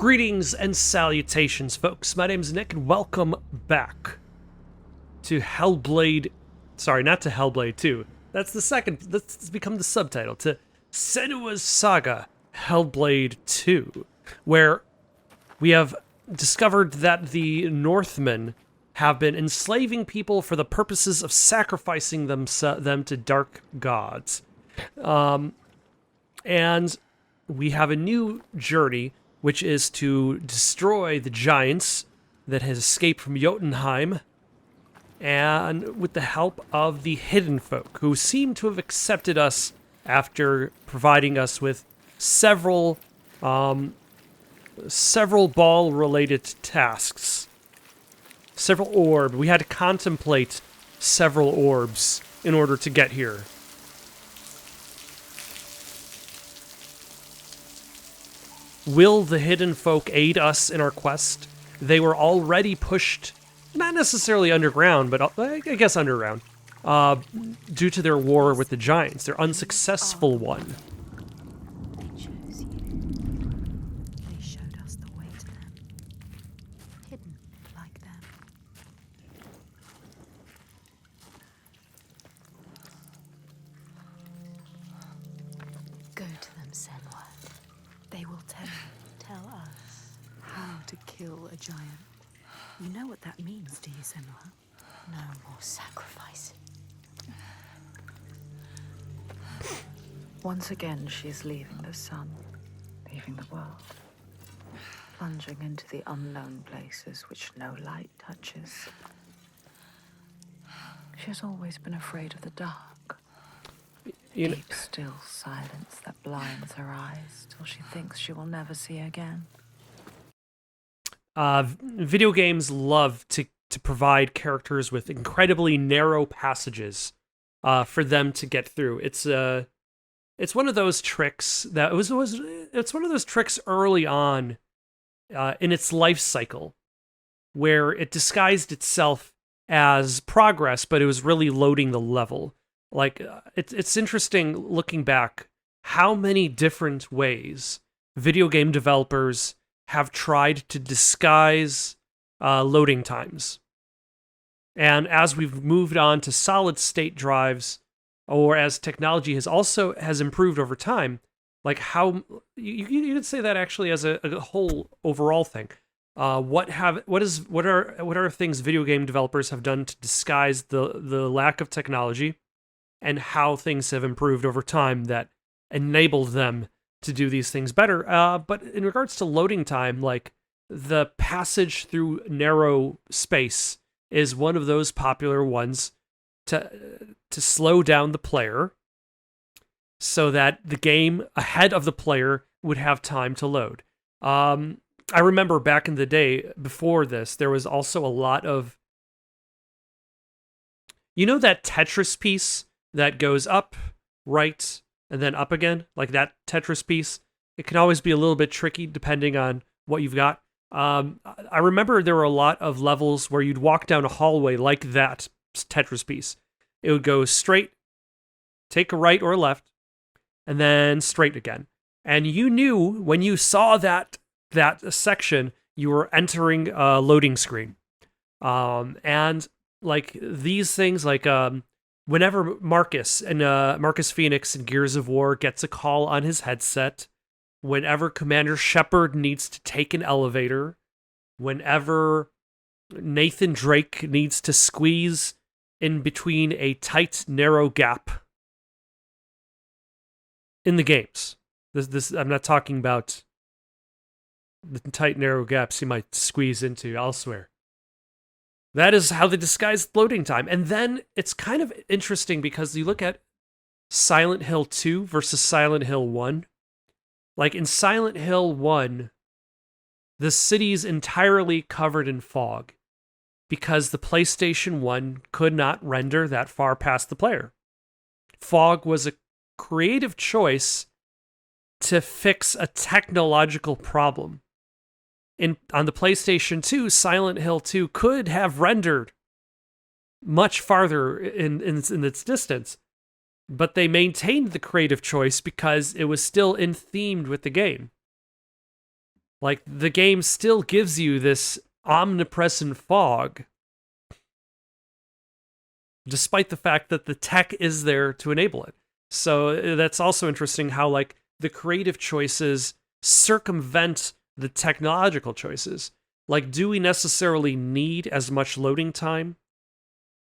Greetings and salutations, folks. My name's Nick, and welcome back to Hellblade. Sorry, not to Hellblade 2. That's the second. That's become the subtitle to Senua's Saga, Hellblade 2, where we have discovered that the Northmen have been enslaving people for the purposes of sacrificing them to dark gods. And we have a new journey, which is to destroy the giants that has escaped from Jotunheim, and with the help of the Hiddenfolk, who seem to have accepted us after providing us with several ball-related tasks. Several orbs. We had to contemplate several orbs in order to get here. Will the Hiddenfolk aid us in our quest? They were already pushed, not necessarily underground, but I guess underground, due to their war with the giants, their unsuccessful one. They chose you. They showed us the way to them. Hidden like them. Go to them, Senua. They will tell us how to kill a giant. You know what that means, do you, Senua? No more sacrifice. Once again, she is leaving the sun, leaving the world, plunging into the unknown places which no light touches. She has always been afraid of the dark. Deep, still silence that blinds her eyes till she thinks she will never see again. Video games love to provide characters with incredibly narrow passages for them to get through. It's one of those tricks that it's one of those tricks early on in its life cycle, where it disguised itself as progress, but it was really loading the level. Like, it's interesting looking back how many different ways video game developers have tried to disguise loading times. And as we've moved on to solid state drives, or as technology has improved over time, like how you could say that actually as a whole overall thing. What are things video game developers have done to disguise the lack of technology, and how things have improved over time that enabled them to do these things better. But in regards to loading time, like the passage through narrow space is one of those popular ones to slow down the player so that the game ahead of the player would have time to load. I remember back in the day before this, there was also a lot of, that Tetris piece that goes up, right, and then up again, like that Tetris piece. It can always be a little bit tricky depending on what you've got. I remember there were a lot of levels where you'd walk down a hallway like that Tetris piece. It would go straight, take a right or a left, and then straight again. And you knew when you saw that section, you were entering a loading screen. And like these things, like whenever Marcus Phoenix in Gears of War gets a call on his headset, whenever Commander Shepard needs to take an elevator, whenever Nathan Drake needs to squeeze in between a tight, narrow gap in the games. This I'm not talking about the tight, narrow gaps you might squeeze into elsewhere. That is how they disguise loading time. And then it's kind of interesting because you look at Silent Hill 2 versus Silent Hill 1. Like in Silent Hill 1, the city's entirely covered in fog because the PlayStation 1 could not render that far past the player. Fog was a creative choice to fix a technological problem. On the PlayStation 2, Silent Hill 2 could have rendered much farther in its distance, but they maintained the creative choice because it was still in themed with the game. Like, the game still gives you this omnipresent fog, despite the fact that the tech is there to enable it. So that's also interesting how, like, the creative choices circumvent the technological choices. Like, do we necessarily need as much loading time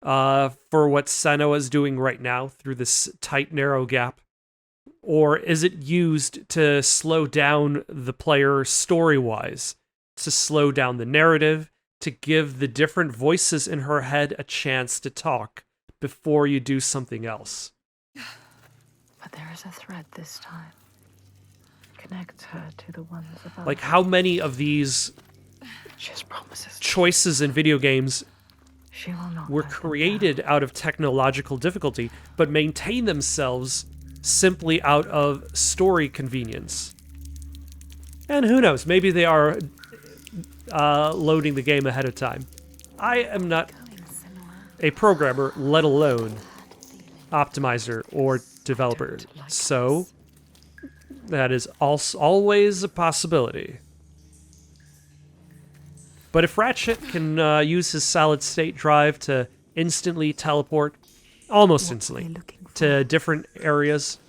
for what Senua is doing right now through this tight, narrow gap? Or is it used to slow down the player story-wise, to slow down the narrative, to give the different voices in her head a chance to talk before you do something else? But there is a thread this time. Connect her to the ones above. Like, how many of these Just promises choices in video games she will not were let them created out of technological difficulty, but maintain themselves simply out of story convenience? And who knows, maybe they are loading the game ahead of time. I am not a programmer, let alone optimizer or developer, so that is always a possibility. But if Ratchet can use his solid-state drive to instantly teleport, almost instantly, to different areas,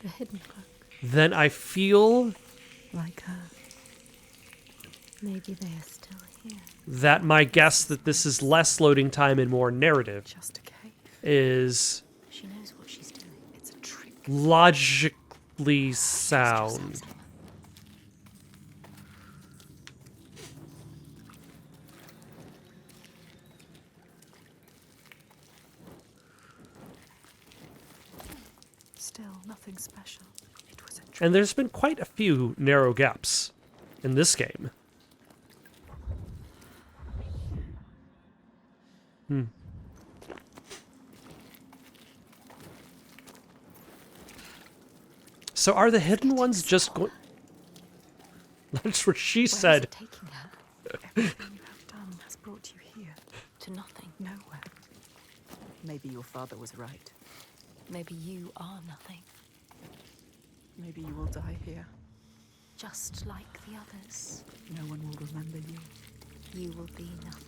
The Hiddenfolk, then I feel like her. Maybe they are still here. that my guess that this is less loading time and more narrative Just a cave. is She knows what she's doing. It's a trick. logically sound. Still nothing special. It was a trick. And there's been quite a few narrow gaps in this game. So are the hidden ones just going... That's what she Where is said. it taking her? Everything you have done has brought you here. To nothing. Nowhere. Maybe your father was right. Maybe you are nothing. Maybe you will die here. Just like the others. No one will remember you. You will be nothing.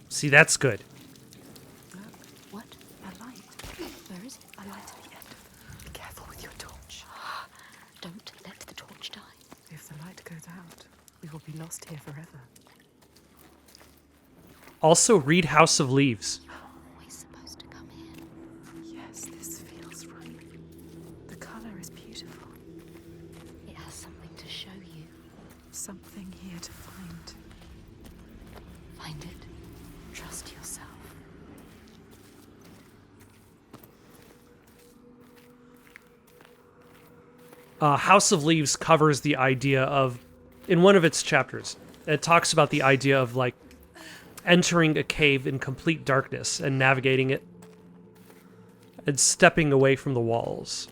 See, that's good. Look. What? A light. Where is it? A light at the end. Be careful with your torch. Don't let the torch die. If the light goes out, we will be lost here forever. Also, read House of Leaves. Always supposed to come here. Yes, this feels right. The color is beautiful. It has something to show you. Something here to find. Find it. Trust yourself. House of Leaves covers the idea of, in one of its chapters, it talks about the idea of, like, entering a cave in complete darkness and navigating it and stepping away from the walls.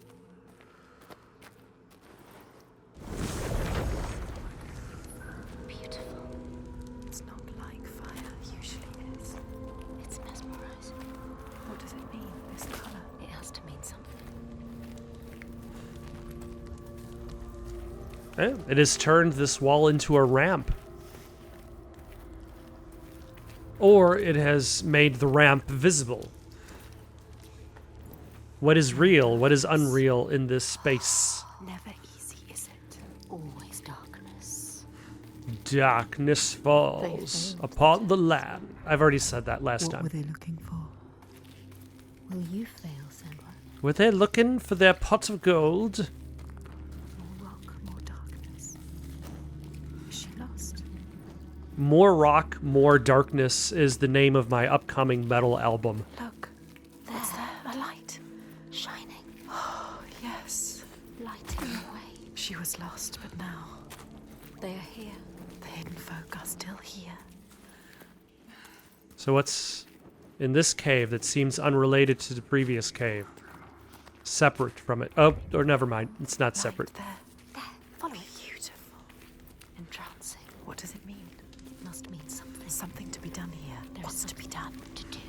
Beautiful. It's not like fire usually is. It's mesmerizing. What does it mean, this color? It has to mean something. It has turned this wall into a ramp. Or it has made the ramp visible. What is real? What is unreal in this space? Never easy, is it? Always darkness. Darkness falls failed. upon the land. I've already said that last time. they looking for? Will you fail, Senua? Were they looking for their pot of gold? More rock, more darkness. Is she lost? More Rock, More Darkness is the name of my upcoming metal album. Look. What's there? A light. Shining. Oh, yes. Lighting the way. She was lost, but now... They are here. The hidden folk are still here. So what's in this cave that seems unrelated to the previous cave? Separate from it. Oh, or never mind. It's not separate. Light there. Follow me. Beautiful. Entrancing. What does it mean? It must mean something. Something to be done here. What's to be done? To do.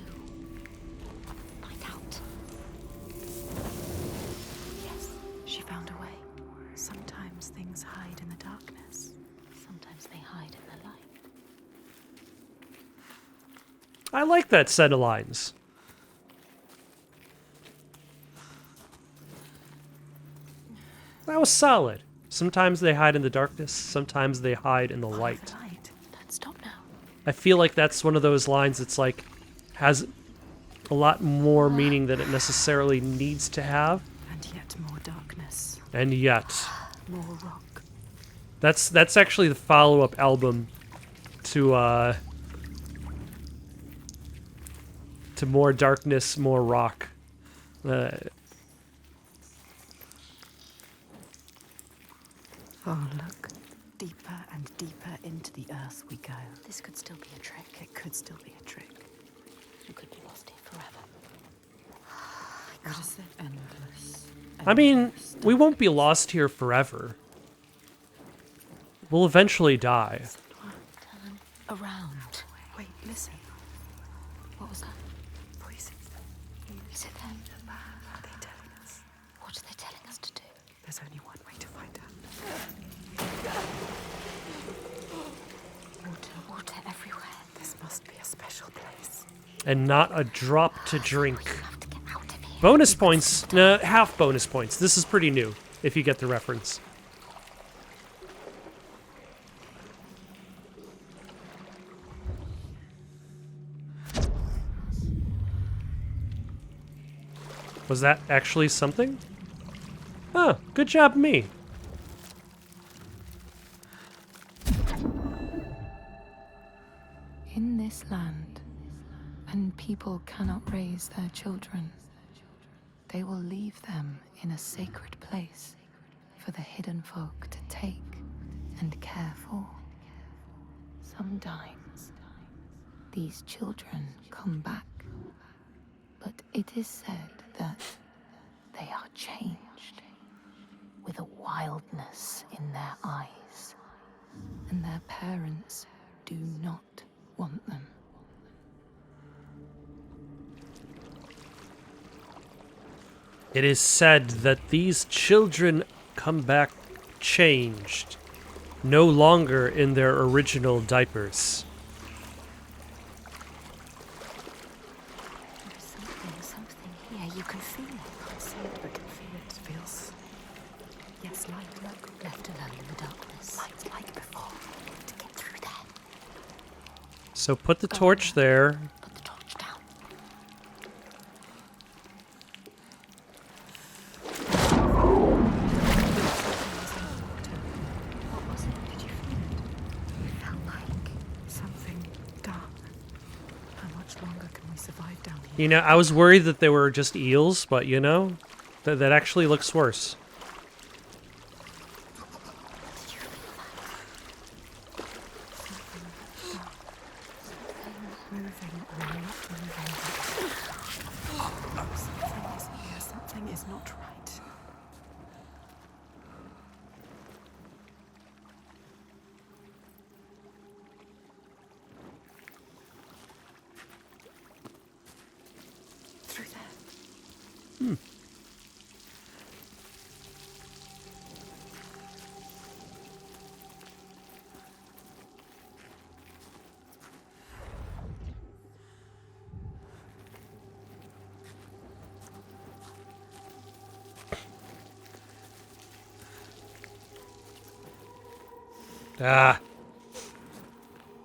Find out. Yes. She found a way. Sometimes things hide in the darkness. Sometimes they hide in the light. I like that set of lines. That was solid. Sometimes they hide in the darkness, sometimes they hide in the Follow light. the light. Don't stop now. I feel like that's one of those lines that's like, has a lot more meaning than it necessarily needs to have. And yet more darkness. And yet, More rock. that's actually the follow-up album to More Darkness, More Rock. Oh, look. Deeper and deeper into the earth we go. This could still be a trick. It could still be a trick. We could be lost here forever. What is it? Endless. I mean, endless we won't be lost here forever. We'll eventually die. Turn around. Wait, listen. What was that? Voices. Is it them? Are they telling us? What are they telling us to do? There's only one way to find out. Water, water everywhere. This must be a special place. And not a drop to drink. You have to get out of here. Bonus points. Nah, half bonus points. This is pretty new, if you get the reference. Was that actually something? Oh, good job, me. In this land, when people cannot raise their children, they will leave them in a sacred place for the hidden folk to take and care for. Sometimes, these children come back, but it is said that they are changed, with a wildness in their eyes, and their parents do not want them. It is said that these children come back changed, no longer in their original diapers. There's something here. You can feel it. Can't see it, but can feel it. Feels. Yes, light. Look. Left alone in the darkness. Lights like before. To get through there. So put the torch there. Put the torch down. What was it? Did you feel it? It felt like something dark. How much longer can we survive down here? You know, I was worried that they were just eels, but you know, that actually looks worse. Did you feel that? Moving or not moving. Something isn't here. Something is not right. Through there. Ah,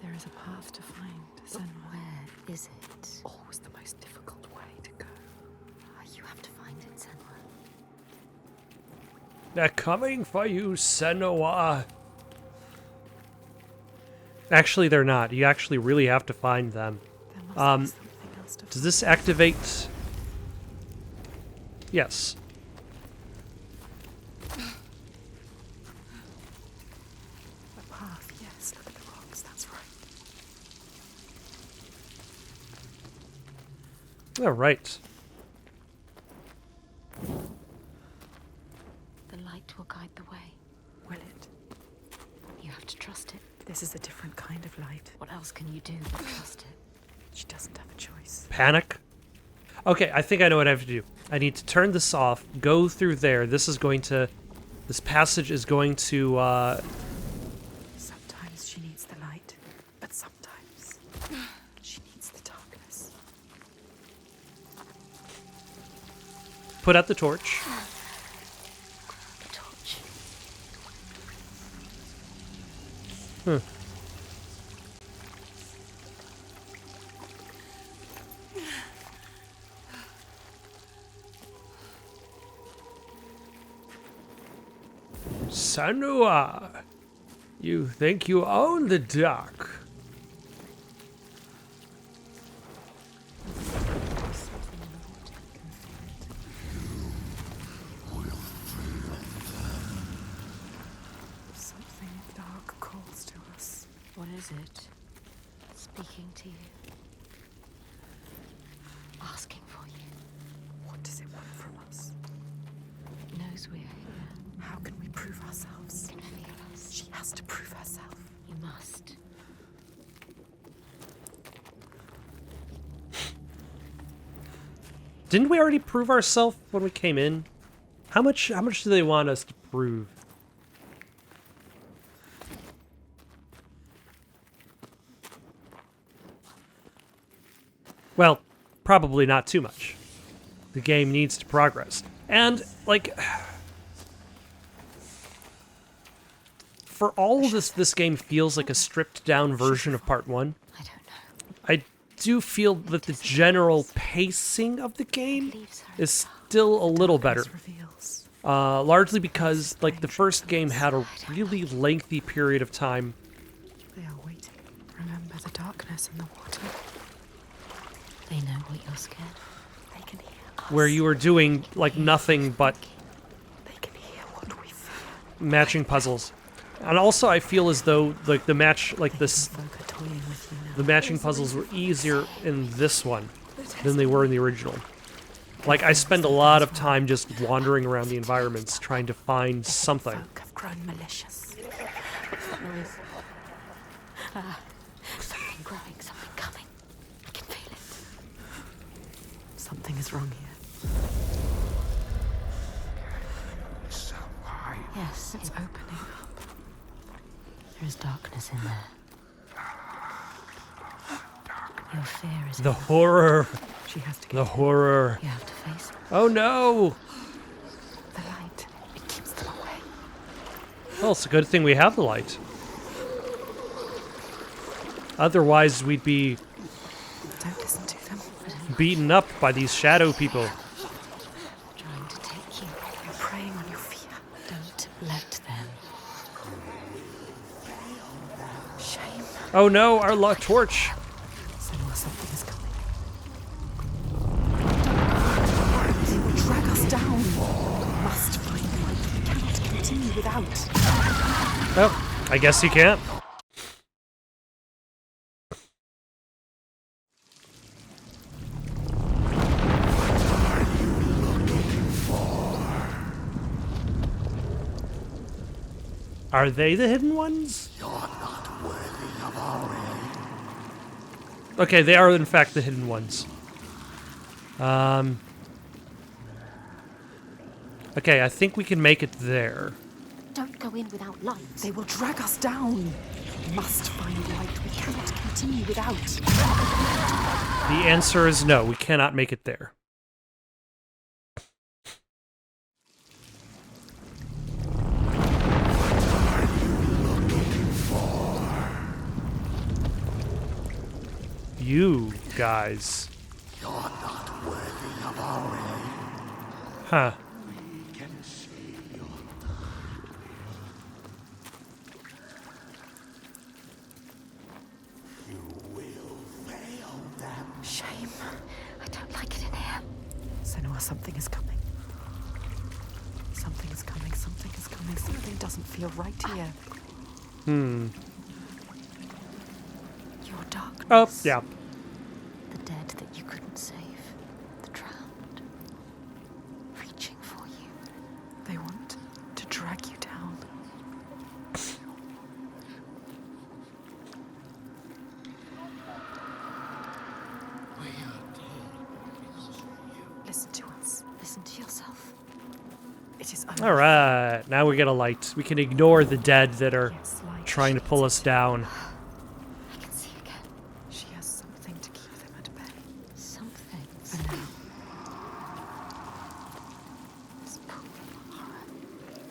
There is a path to find Senua. Where is it? Always the most difficult way to go. You have to find it, Senua. they're coming for you, Senua. Actually, they're not. You actually really have to find them. There must be something else to Does this activate? Yes. a path. Yes, look at the rocks. That's right. All right. The light will guide the way. Will it? You have to trust it. This is a different kind of light. What else can you do but trust it? She doesn't have a choice. Panic. Okay, I think I know what I have to do. I need to turn this off, go through there. This is going to This passage is going to, Sometimes she needs the light, but sometimes she needs the darkness. put out the torch. The torch. Huh. Senua, you think you own the dark? Something dark calls to us. What is it? Speaking to you. Asking for you. What does it want from us? It knows we're here. How can we prove ourselves? It can feel us. She has to prove herself. You must. Didn't we already prove ourselves when we came in? How much do they want us to prove? Well, probably not too much. The game needs to progress. And, like, for all of this game feels like a stripped down version of part 1. I don't know. I do feel that the general pacing of the game Leaves her. is still a little better. This reveals. Largely because, like, the first game had a really lengthy period of time. They are waiting. Remember the darkness and the water. They know what you're scared of. They can hear us. Where you were doing, like, nothing but They can hear what we fear. matching puzzles. And also I feel as though, like, the matching puzzles were easier in this one than they were in the original. Like, I spend a lot of time just wandering around the environments trying to find something. Folk have grown malicious. Something growing, something coming. I can feel it. Something is wrong here. Yes, It's opening up. there is darkness in there. Your fear is The enough. horror. She has to get The horror. You have to face it. Oh no! the light. It keeps them away. Well, it's a good thing we have the light. Otherwise, we'd be Don't listen to them. beaten up by these shadow people. Trying to take you. You're preying on your fear. Don't let them. Shame. Oh no, our torch. Senua, something is coming. They will drag us down. We must find light. We cannot continue without. Oh, I guess you can't. Are they the hidden ones? Okay, they are in fact the hidden ones. Okay, I think we can make it there. Don't go in without light. They will drag us down. We must find light. We cannot continue without. The answer is no, we cannot make it there. You guys. You're not worthy of our aid. Huh. We can see your You will fail them. Shame. I don't like it in here. Senua, something is coming. Something is coming. Something is coming. Something doesn't feel right here. Your darkness. Oh, yeah. The dead that you couldn't save. The drowned. Reaching for you. They want to drag you down. We are told because of you. Listen to us. Listen to yourself. It is Alright, now we get a light. We can ignore the dead that are Yes, light trying to pull us down. I can see again. She has something to keep them at bay. Something. For now. This pool of horror.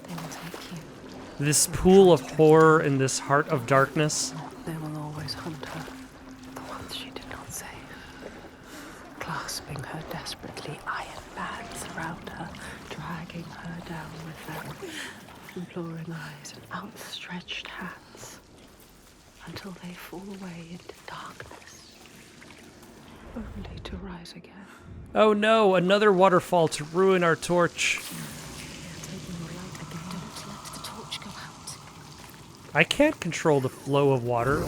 They will take you. This pool of horror in this heart of darkness. They will always hunt her. The ones she did not save. Clasping her desperately, iron bands around her, dragging her down with them, imploring eyes and outstretched hands, until they fall away into darkness, only to rise again. Oh no, another waterfall to ruin our torch. Taking the light again. Don't let the torch go out. I can't control the flow of water.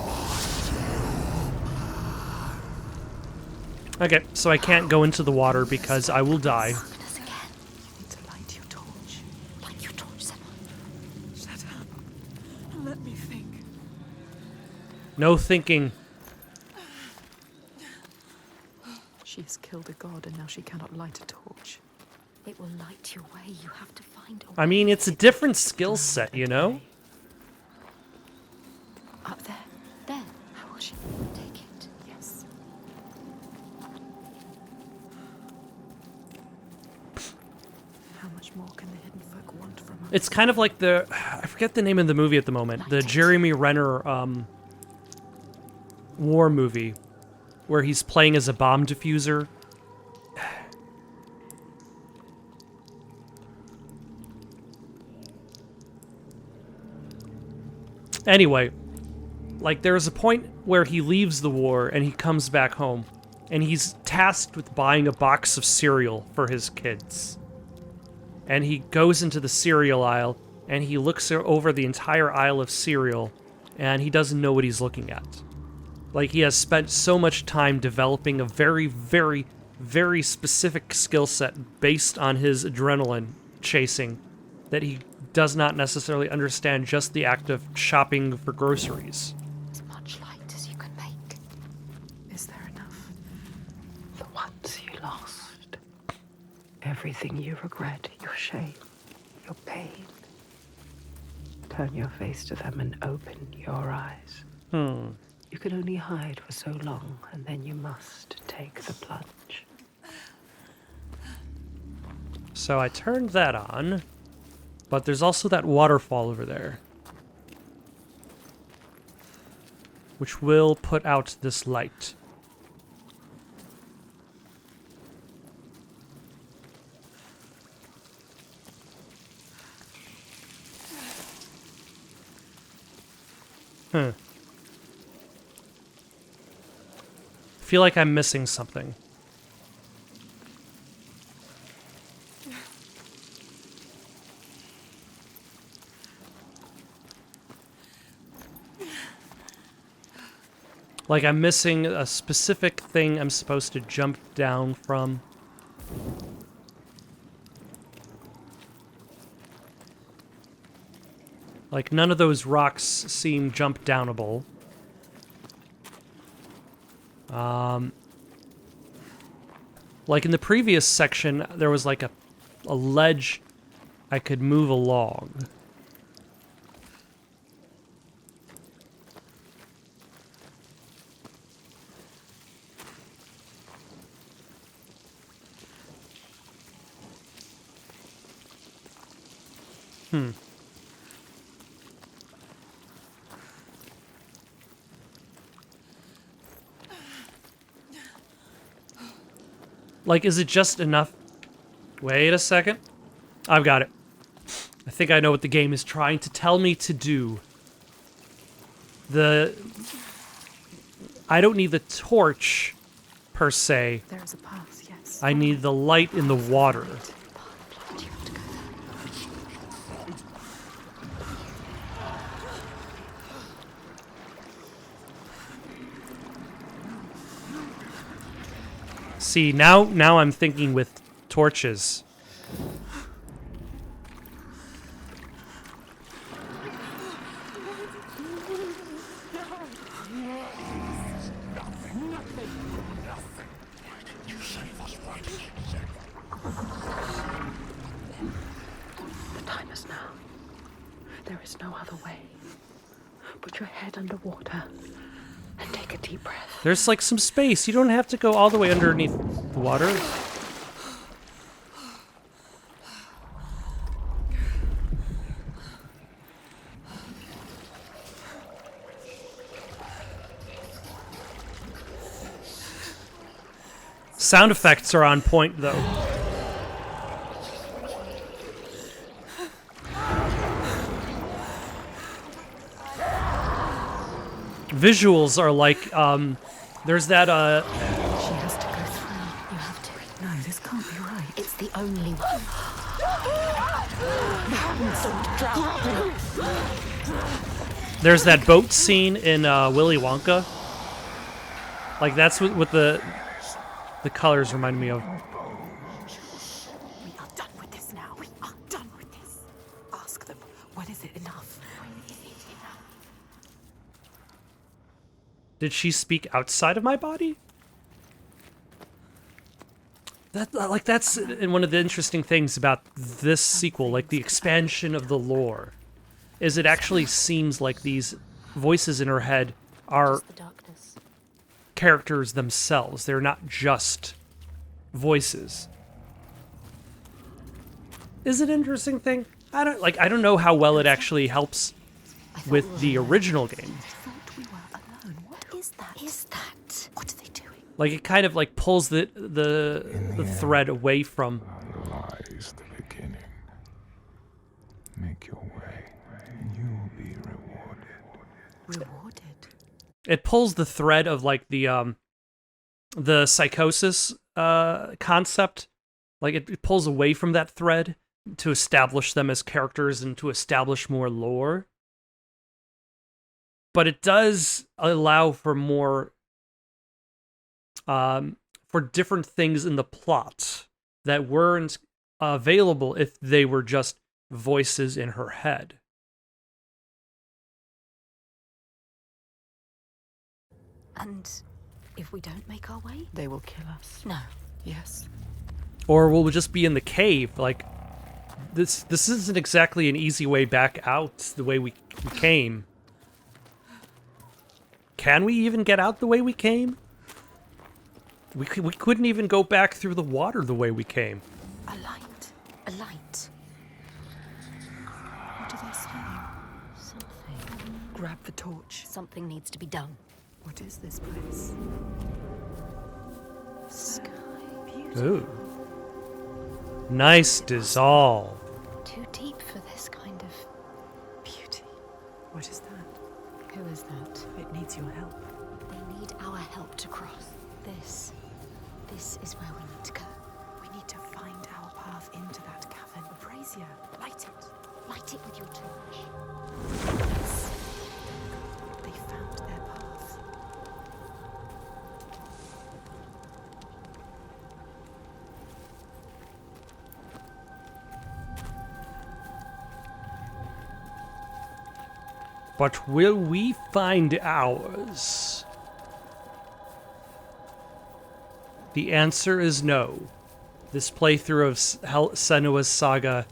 Okay, so I can't go into the water because I will die. Summoners again. You need to light your torch. Light your torch, Senua. Shut up and let me think. No thinking. She has killed a god and now she cannot light a torch. It will light your way. You have to find a way. I mean, it's a different skill set, you know? Up there. There. How will she? Take it. Yes. How much more can the Hiddenfolk want from us? It's kind of like the... I forget the name of the movie at the moment. The Jeremy Renner war movie where he's playing as a bomb diffuser. Anyway, like there's a point where he leaves the war and he comes back home and he's tasked with buying a box of cereal for his kids. And he goes into the cereal aisle and he looks over the entire aisle of cereal and he doesn't know what he's looking at. Like he has spent so much time developing a very, very, very specific skill set based on his adrenaline chasing that he does not necessarily understand just the act of shopping for groceries. As much light as you can make. Is there enough? The ones you lost. Everything you regret, your shame, your pain. Turn your face to them and open your eyes. You can only hide for so long, and then you must take the plunge. So I turned that on, but there's also that waterfall over there, which will put out this light. I feel like I'm missing something. Like I'm missing a specific thing I'm supposed to jump down from. Like none of those rocks seem jump downable. Like in the previous section, there was like a ledge I could move along. Like, is it just enough? Wait a second. I've got it. I think I know what the game is trying to tell me to do. I don't need the torch, per se. There is a path, yes. I need the light in the water. See, now I'm thinking with torches. The There is no other way. Put your head underwater and take a deep breath. There's like some space. You don't have to go all the way underneath the water. Sound effects are on point, though. Visuals are like, there's that, She has to go through. You have to. No, this can't be right. It's the only one. there's that boat scene in Willy Wonka. Like, that's what the colors remind me of. We are done with this now. We are done with this. Ask them, when is it enough? When is it enough? Did she speak outside of my body? That's one of the interesting things about this sequel, like the expansion of the lore, is it actually seems like these voices in her head are Just the darkness. characters themselves. They're not just voices. Is it an interesting thing? I don't know how well it actually helps with the original game. I thought we were alone. What is that? Is that? What are they doing? Like, it kind of like pulls the thread away from. Lies the beginning. Make your way, and you will be rewarded. Rewarded. It pulls the thread of like the psychosis concept. Like, it pulls away from that thread to establish them as characters and to establish more lore. But it does allow for more for different things in the plot that weren't available if they were just voices in her head. And if we don't make our way? They will kill us. No. Yes. Or we'll just be in the cave. Like, this isn't exactly an easy way back out the way we came. Can we even get out the way we came? We couldn't even go back through the water the way we came. A light. A light. What are they saying? Something. Grab the torch. Something needs to be done. What is this place? Sky. Beautiful. Ooh. Nice dissolve. Too deep for this kind of Beauty. What is that? Who is that? It needs your help. They need our help to cross. This is where we need to go. We need to find our path into that cavern. A brazier. Light it. Light it with your torch. Yes. They found their path. But will we find ours? The answer is no. This playthrough of Senua's Saga,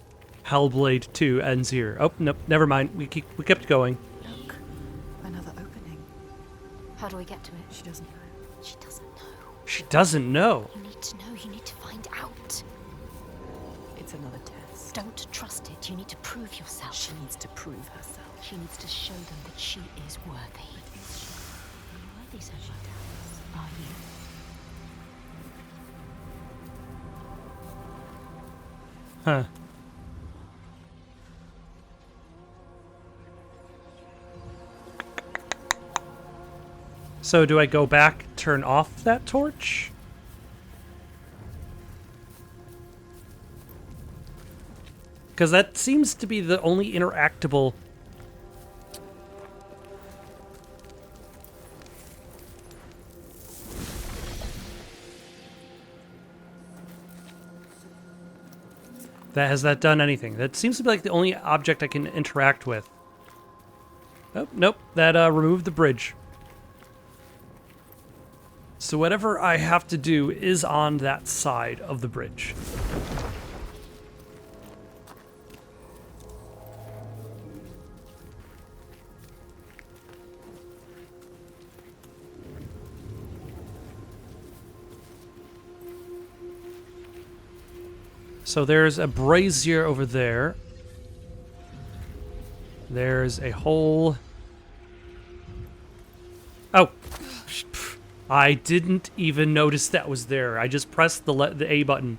Hellblade II, ends here. Oh, nope, never mind. We kept going. Look. Another opening. How do we get to it? She doesn't know. She doesn't know. She doesn't know. You need to know. You need to find out. It's another test. Don't trust it. You need to prove yourself. She needs to prove herself. She needs to show them that she is worthy. Is she? Are you worthy, Saga? Are you? Huh. So do I go back, turn off that torch? Because that seems to be the only interactable... Has that done anything? That seems to be like the only object I can interact with. Oh, nope. That removed the bridge. So whatever I have to do is on that side of the bridge. So there's a brazier over there. There's a hole. Oh, I didn't even notice that was there. I just pressed the A button.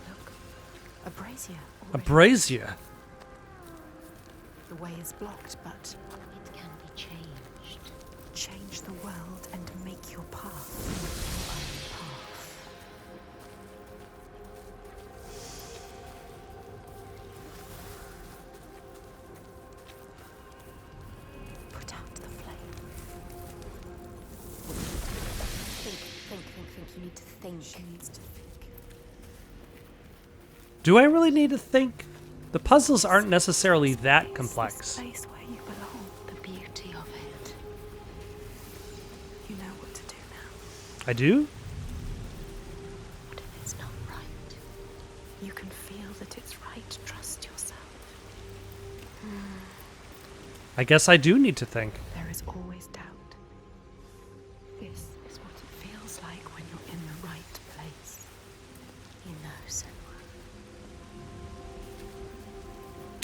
Look, a brazier. A brazier. The way is blocked, but It can be changed. change the world and make your path. Put out the flame. Think. You need to think. She needs to think. Do I really need to think? The puzzles aren't necessarily that This complex. place where you belong. The beauty of it. You know what to do now. I do? What if it's not right? You can feel that it's right. Trust yourself. I guess I do need to think. There is always doubt. This is what it feels like when you're in the right place. You know, Senua.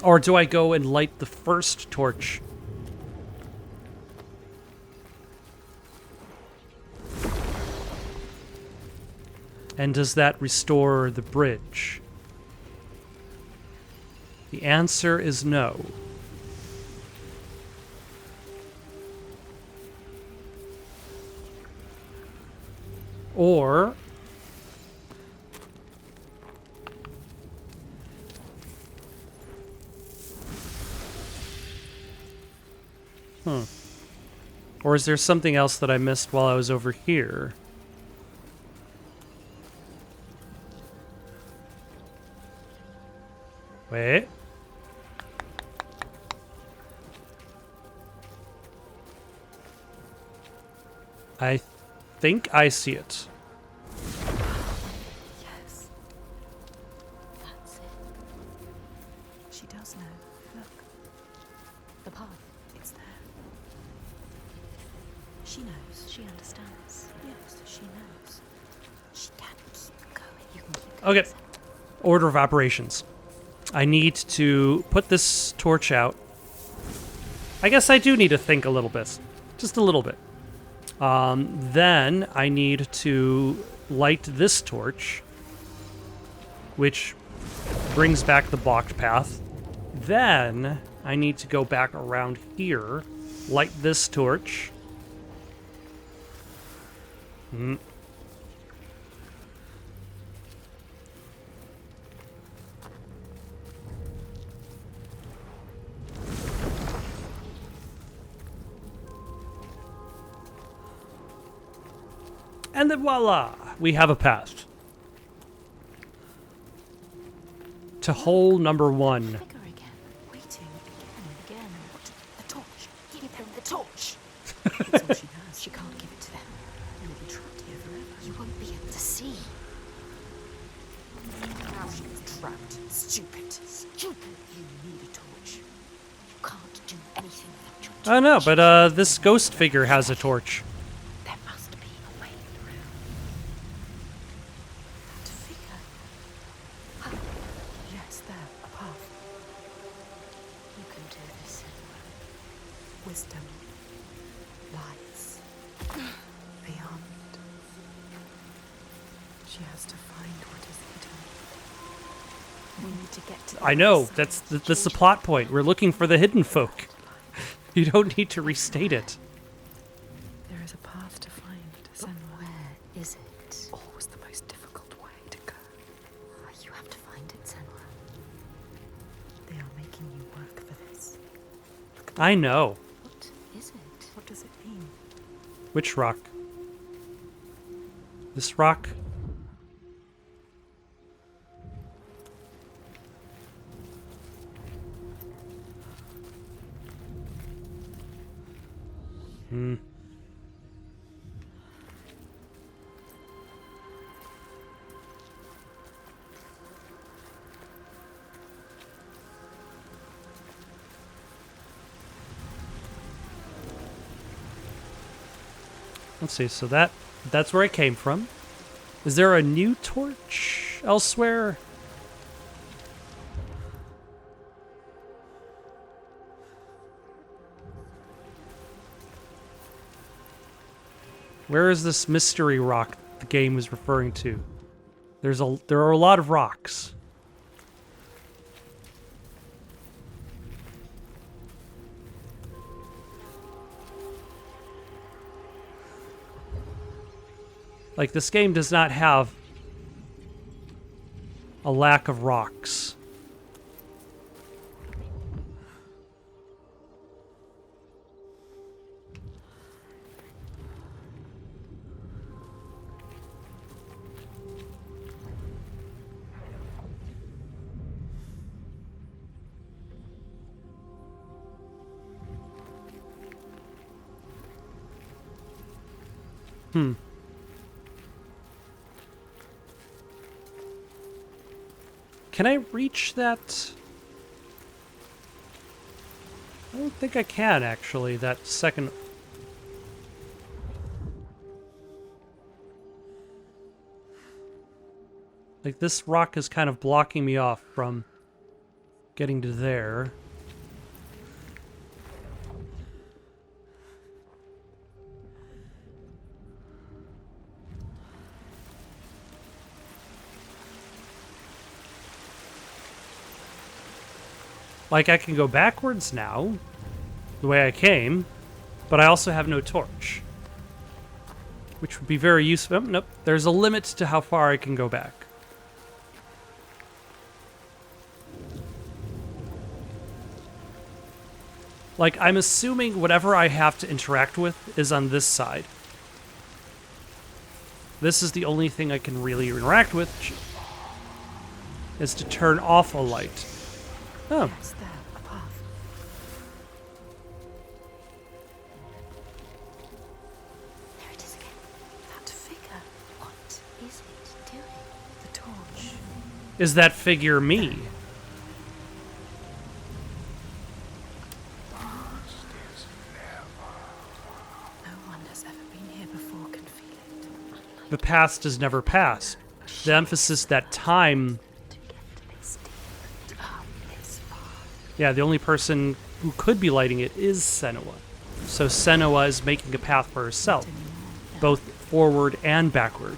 Or do I go and light the first torch? And does that restore the bridge? The answer is no. Or or is there something else that I missed while I was over here? Wait. I think I see it. Yes, That's it. she does know. Look, The path. it's there. She knows. She understands. Yes, she knows. She can keep going. You can keep Okay. Order of operations. I need to put this torch out. I guess I do need to think a little bit. Just a little bit. Then I need to light this torch, which brings back the blocked path. Then I need to go back around here, light this torch. And then voila, we have a path. To hole number 1. Figure again. Waiting again. What? The torch. Give them the torch. That's all she has. She can't give it to them. You'll be trapped here forever. You won't be able to see. Now she is trapped. Stupid. Stupid. You need a torch. You can't do anything without your torch. I know, but this ghost figure has a torch. There must be a way through. That figure. Yes, there. A path. You can do this, Senua. Wisdom lies beyond. She has to find what is hidden. We need to get to the I know, other that's side. that's the plot point. We're looking for the Hiddenfolk. You don't need to restate it. There is a path to find, But Senua. where is it? Always the most difficult way to go. You have to find it, Senua. They are making you work for this. I know. What is it? What does it mean? Which rock? This rock? Let's see, so that's where I came from. Is there a new torch elsewhere? Where is this mystery rock the game is referring to? There are a lot of rocks. Like, this game does not have a lack of rocks. Can I reach that? I don't think I can, actually, that second... Like, this rock is kind of blocking me off from getting to there. Like, I can go backwards now, the way I came, but I also have no torch. Which would be very useful. Oh, nope, there's a limit to how far I can go back. Like, I'm assuming whatever I have to interact with is on this side. This is the only thing I can really interact with, is to turn off a light. Oh. Yes, there, a path. There it is again. That figure. What is it doing? The torch. Is that figure me? No one has ever been here before can feel it. The past is never past. The emphasis that time... To get to this deep, up this far. Yeah, the only person who could be lighting it is Senua. So Senua is making a path for herself, both forward and backward.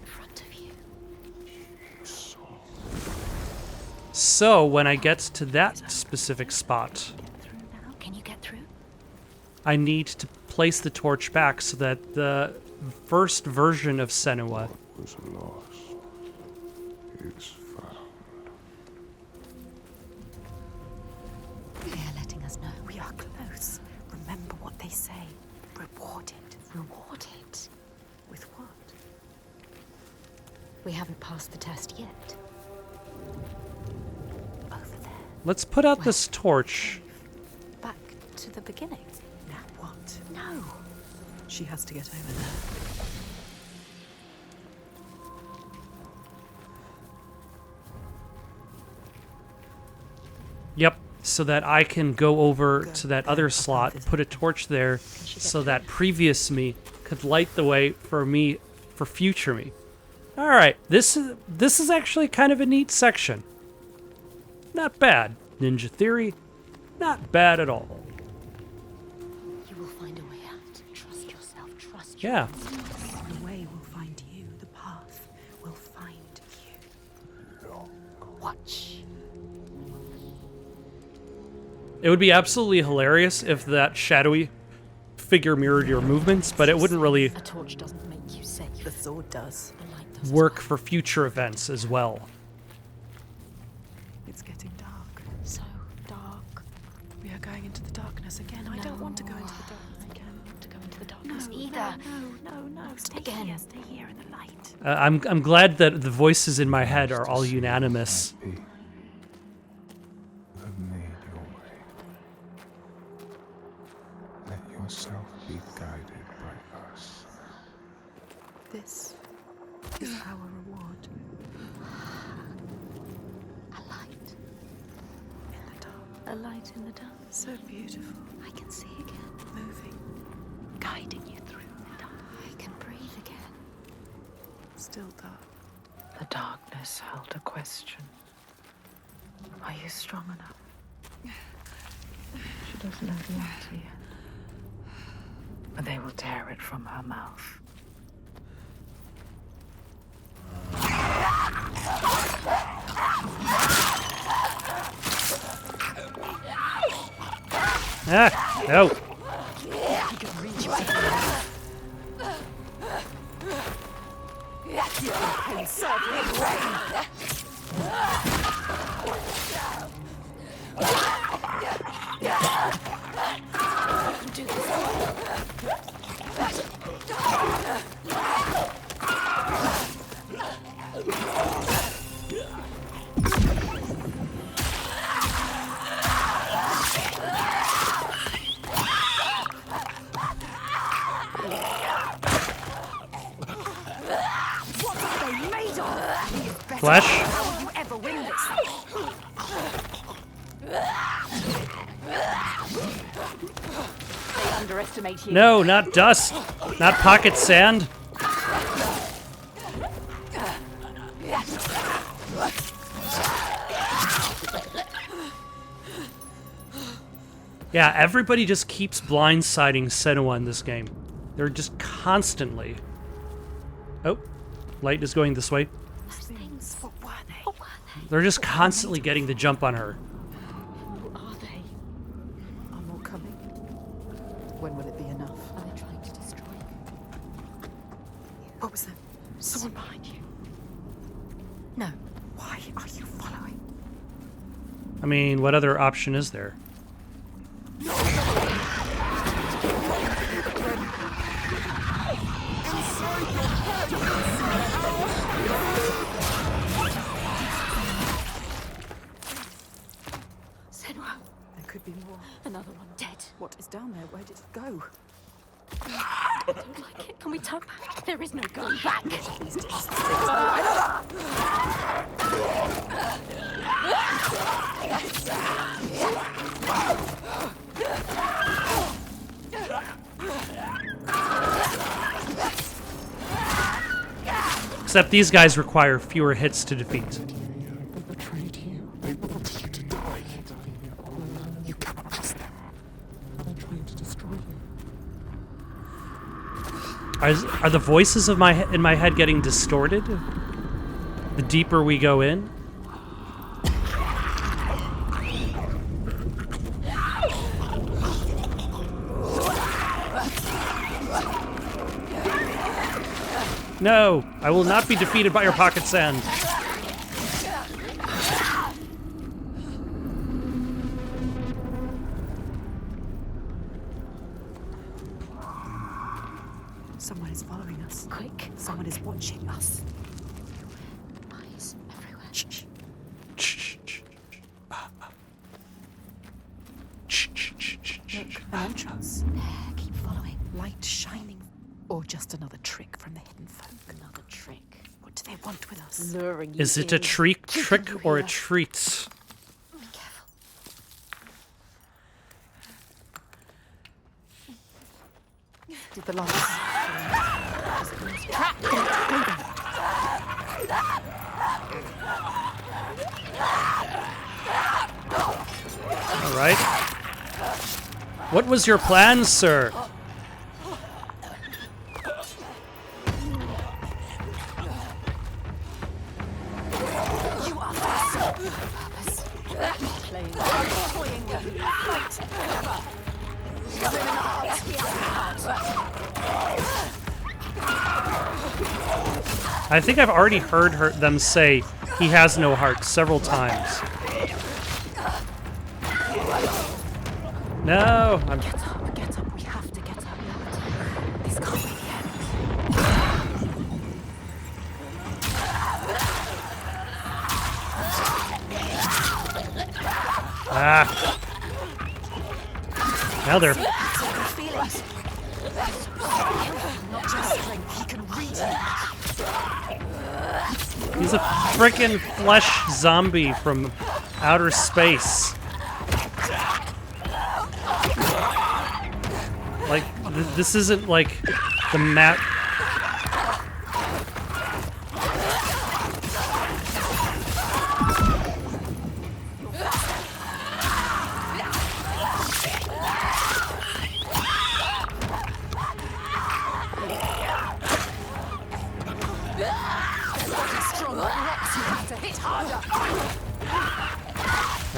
In front of you. So when I get to that specific spot, Get through now. Can you get through? I need to place the torch back so that the first version of Senua Was lost. Is found. They are letting us know we are close. Remember what they say. Rewarded. Rewarded. With what? We haven't passed the test yet. Over there. Let's put out this torch. Back to the beginning. Now what? No. She has to get over there. Yep, so that I can go over to that other slot, put a torch there, so that previous me could light the way for me, for future me. All right, this is actually kind of a neat section. Not bad. Ninja Theory, not bad at all. You will find a way out. Trust yourself. Trust Yeah. The way will find you. The path will find you. Watch. It would be absolutely hilarious if that shadowy figure mirrored your movements, but it wouldn't really A torch doesn't make you safe. The sword does. The light does as work well. for future events as well. It's getting dark. So dark. We are going into the darkness again. I don't want to go into the darkness I again. don't want to go into the No, darkness either. no. Stay Again. here. Stay here in the light. I'm glad that the voices in my head are all unanimous. Be. You have made your way. Let yourself be guided by us. This is our reward. A light. In the dark. A A light in the dark. So beautiful. I can see again, Moving. Guiding you through the dark. I can breathe again. Still dark. The darkness held a question. Are you strong enough? She doesn't know the answer yet. But they will tear it from her mouth. Ah, no. He can reach you out of the You can serve him right. What are they made of? Flesh? How will you ever win this? They underestimate you. No, not dust. Not pocket sand. Yeah, everybody just keeps blindsiding Senua in this game. They're just constantly... Oh, light is going this way. Those things. What were they? What were they? They're just constantly getting the jump on her. Who are they? Are more coming? When will it be enough? Are they trying to destroy you? What was that? Someone behind you. No. Why are you following? I mean, what other option is there? Senua. There could be more. Another one dead. What is down there? Where did it go? I don't like it. Can we turn back? There is no going back. Except these guys require fewer hits to defeat. They betrayed you. They wanted you to die. You cannot trust them. They're trying to destroy you. Are the voices of in my head getting distorted? The deeper we go in? No, I will not be defeated by your pocket sand. Someone is following us. Quick. Someone is watching us. Eyes everywhere. Shh. Look, an entrance. There, keep following. Light shining. Or just another trick from the hidden folk. Another trick. What do they want with us? Luring you Is it a in. trick or a here. treat? Be careful. Did the lights? All right. What was your plan, sir? You are purpose. Playing. Toying with you. Fight. Women I think I've already heard them say he has no heart several times. No, I'm... Get up, get up. We have to get up. This can't be the end. Ah. Now they're... Feelings. Not just strength, he can read it. He's a frickin' flesh zombie from outer space. this isn't like the map.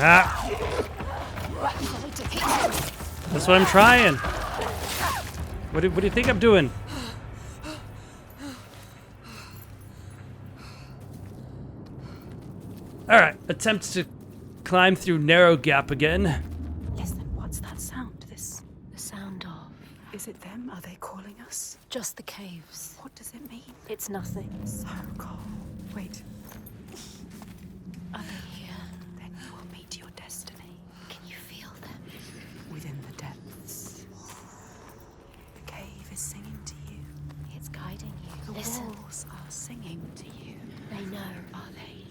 Ah. That's what I'm trying. What do you think I'm doing? Alright, attempt to climb through narrow gap again. Listen, what's that sound? This... The sound of Is it them? Are they calling us? just the caves. What does it mean? It's nothing. So cold. Wait, Are they here? then you will meet your destiny Can you feel them? within the depths. The cave is singing to you. It's guiding The you. Listen. walls are singing to you. They know, are they?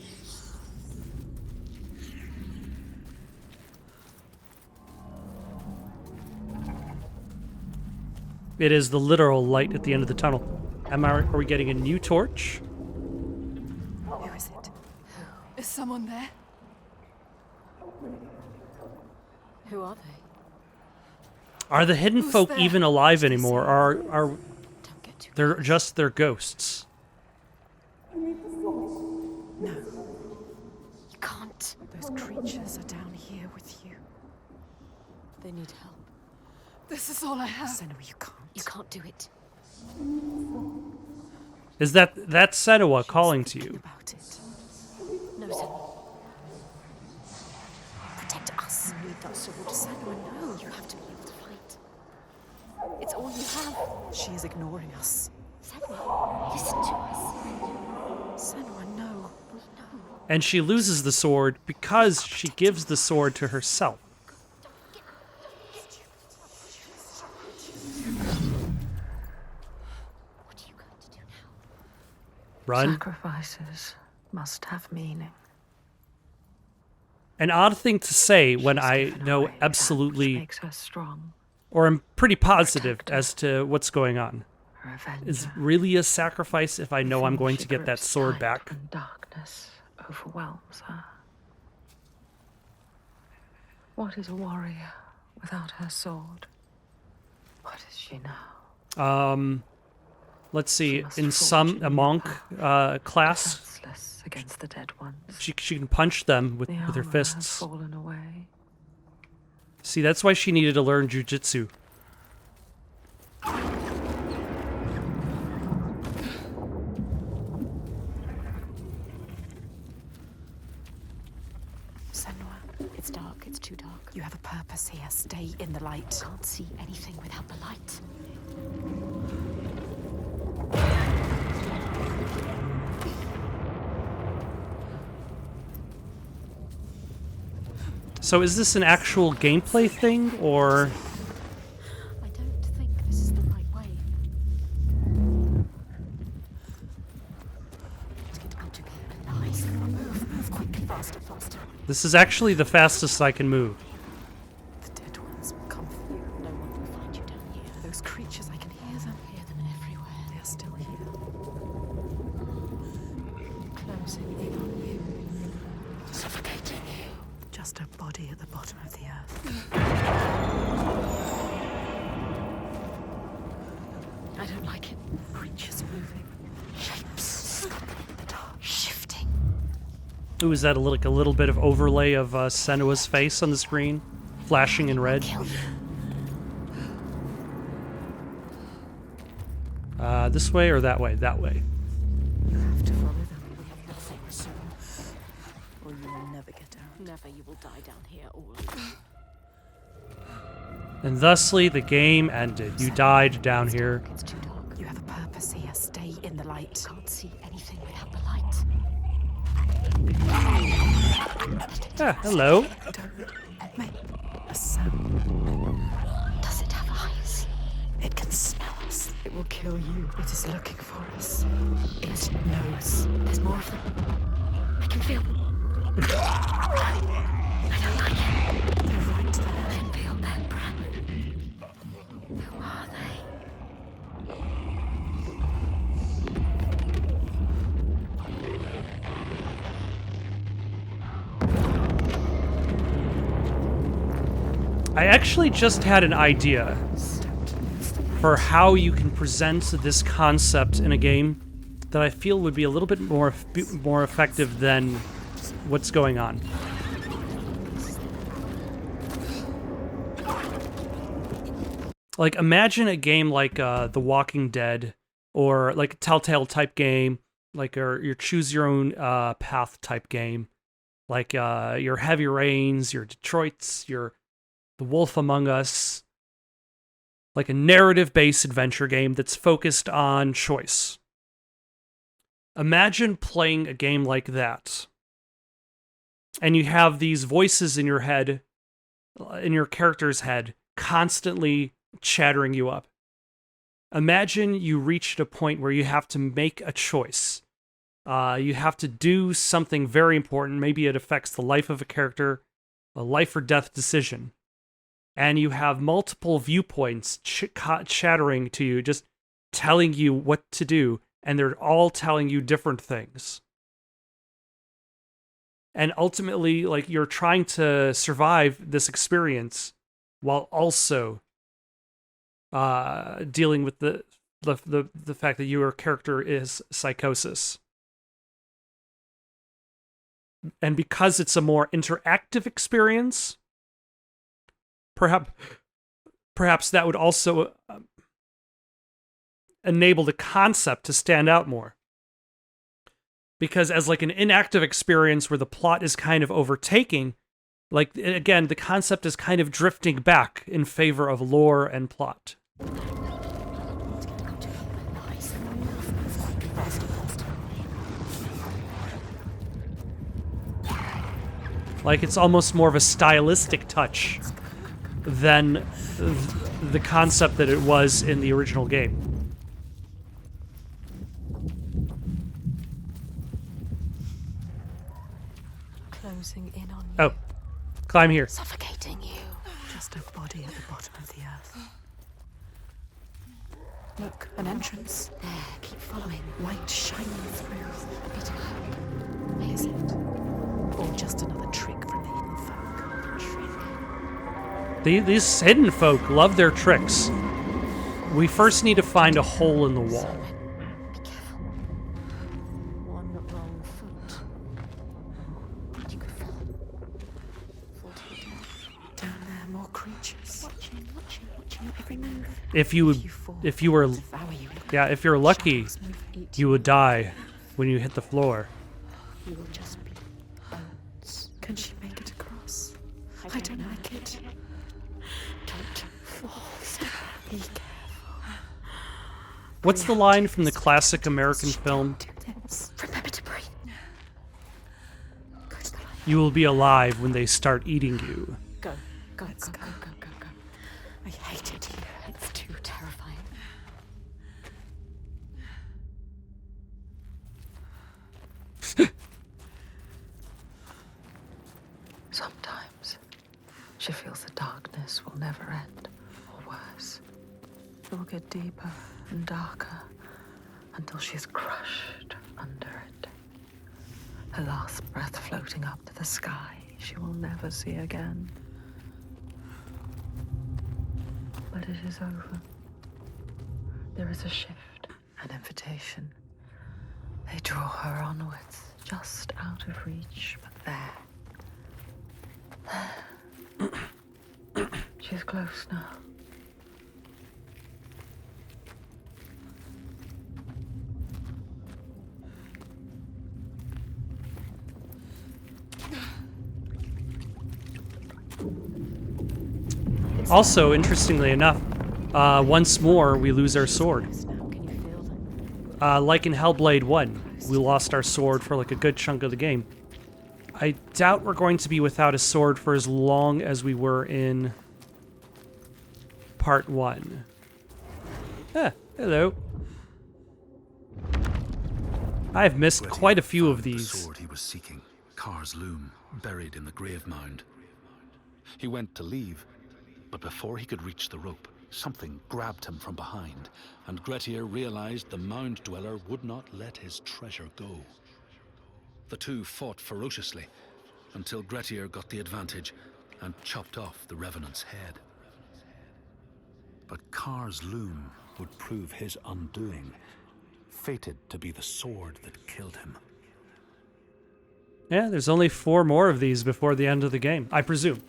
It is the literal light at the end of the tunnel. Are we getting a new torch? Who is it? Is someone there? Who are they? Are the hidden Who's folk there? even alive anymore? Or are Don't get too they're just their ghosts? No. You can't. Those creatures are down here with you. They need help. This is all I have. Senua, you can't. You can't do it. Is that Senua calling to Thinking you? about it. No, son. Protect us. You need that sword. Senua, no. You have to be able to fight. It's all you have. She is ignoring us. Senua, listen to us. Senua, no. We know. And she loses the sword because she gives the sword to herself. What are you going to do now? Run. Sacrifices must have meaning. An odd thing to say when She's I given know away that which absolutely, makes her strong. or I'm pretty positive as to what's going on. Her avenger. Is really a sacrifice if I know I'm Thing going she to get that grips sword tight back. when darkness overwhelms her. What is a warrior without her sword? What is she now? Let's see. must In forge a a new monk class, Defenseless against the dead ones. she can punch them with The her armor has fists. fallen away. See, that's why she needed to learn jujitsu. Senua, It's dark. It's too dark. you have a purpose here. Stay in the light. Can't see anything without the light. So is this an actual gameplay thing, or... I don't think this is the right way. Let's get out of here alive. Move quickly, faster, faster. This is actually the fastest I can move. The dead ones will come for you. No one will find you down here. Those creatures, I can hear them. Hear them everywhere. They are still here. Closing in on you. Suffocating you. Just a body at the bottom of the earth. I don't like it. Creatures moving. Shapes. Scuttling in the dark. Shifting. Ooh, is that like a little bit of overlay of Senua's face on the screen? Flashing in red? Kill you. This way or that way? That way. You have to follow them. Nothing soon. Or you will never get out. Never. You will die down here, all of you. And thusly, the game ended. You died down here. It's too dark. You have a purpose here. Stay in the light. Can't see anything without the light. Ah, hello. Don't make a sound. Does it have eyes? It can smell us. It will kill you. It is looking for us. It knows. There's more of them. I can feel them. I don't like it. They're right there. I can feel their breath. Who are they? I actually just had an idea for how you can present this concept in a game that I feel would be a little bit more effective than what's going on. Like, imagine a game like The Walking Dead, or like a Telltale type game, like your choose your own path type game, like your Heavy Rains, your Detroits, your The Wolf Among Us, like a narrative-based adventure game that's focused on choice. Imagine playing a game like that, and you have these voices in your head, in your character's head, constantly chattering you up. Imagine you reached a point where you have to make a choice. You have to do something very important. Maybe it affects the life of a character, a life or death decision. And you have multiple viewpoints chattering to you, just telling you what to do, and they're all telling you different things. And ultimately, like, you're trying to survive this experience while also dealing with the fact that your character is psychosis. And because it's a more interactive experience, perhaps that would also enable the concept to stand out more. Because as like an inactive experience where the plot is kind of overtaking, like, again, the concept is kind of drifting back in favor of lore and plot. Like, it's almost more of a stylistic touch than the concept that it was in the original game. Closing in on you. Oh, climb here. Suffocating you. Just a body at the bottom of the earth. Look, an entrance. There, keep following. Light shining through. A bit of hope. Is it? Or just another trick from the Hiddenfolk? Trick. These hidden folk love their tricks. We first need to find a hole in the wall. Be careful. One wrong foot. And you could fall. Fall to your death. Down there, more creatures. Watching your every move. If you were, Devour you. Look, yeah, if you're lucky, shadows move, eat you would die when you hit the floor. You will just be bones. Can she make it across? I don't like it. Don't fall. Be careful. What's the line from the classic American film? Do this. Remember to breathe. Go to the light. You will be alive when they start eating you. Go. Go, go, go, go, go, go. I hate it here. It's too terrifying. Sometimes she feels the darkness will never end, or worse. It will get deeper and darker until she is crushed under it. Her last breath floating up to the sky she will never see again. But it is over. There is a shift, an invitation. They draw her onwards, just out of reach, but there. She's close now. Also, interestingly enough, once more we lose our sword. Now, can you feel them? Like in Hellblade 1, we lost our sword for like a good chunk of the game. I doubt we're going to be without a sword for as long as we were in part 1. Ah, hello. I've missed quite a few of The these. sword he was seeking, Kar's loom, buried in the grave mound. He went to leave, but before he could reach the rope, something grabbed him from behind, and Grettir realized the mound dweller would not let his treasure go. The two fought ferociously, until Grettir got the advantage, and chopped off the Revenant's head. But Kar's loom would prove his undoing, fated to be the sword that killed him. Yeah, there's only 4 more of these before the end of the game, I presume.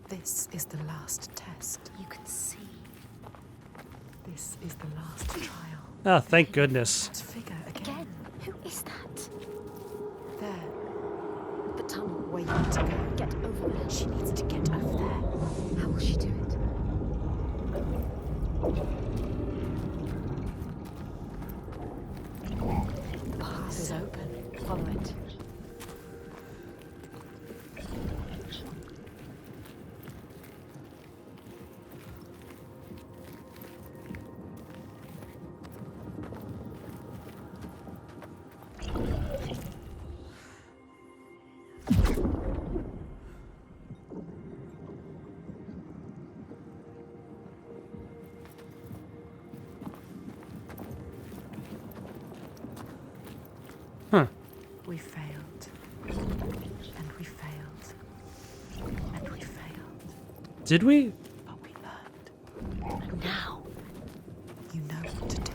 This is the last test. You can see. This is the last trial. Oh, thank goodness. That figure again. Again, who is that? There, The tunnel. where you need to go. Get over there. She needs to get over there. How will she do it? The path is open. Follow it. Huh. We failed. And we failed. And we failed. Did we? But we learned. And now, You know what to do.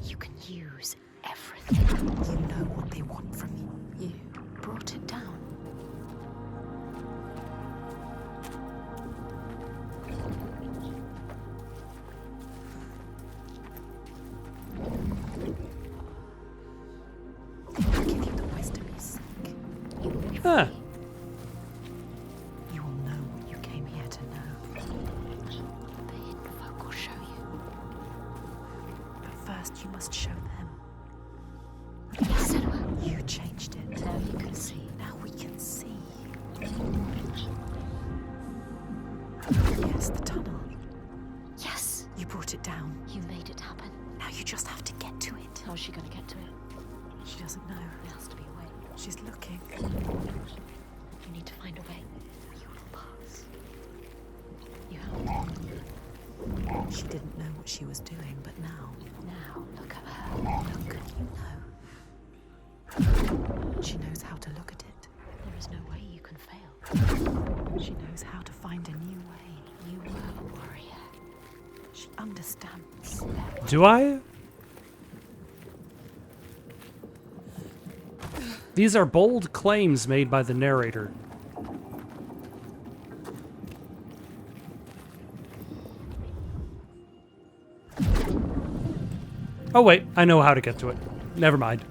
you can use everything. You know what they want from you. You brought it down. I'll give you the wisdom you seek. You will be Huh. free. You will know what you came here to know. The Hiddenfolk will show you. But first, you must show them. Senua. You changed it. Now you can see. Now we can see. Yes, the tunnel. Yes, You brought it down. you made it happen. Now you just have to get to it. How's she gonna get to it? She doesn't know. There has to be a way. She's looking. You need to find a way. You will pass. You have to. She didn't know what she was doing, but now, Now, look at her. look, you know. She knows how to look at it. There is no way you can fail. She knows how to find a new way. You were a warrior. She understands. Do I? These are bold claims made by the narrator. Oh wait, I know how to get to it. Never mind.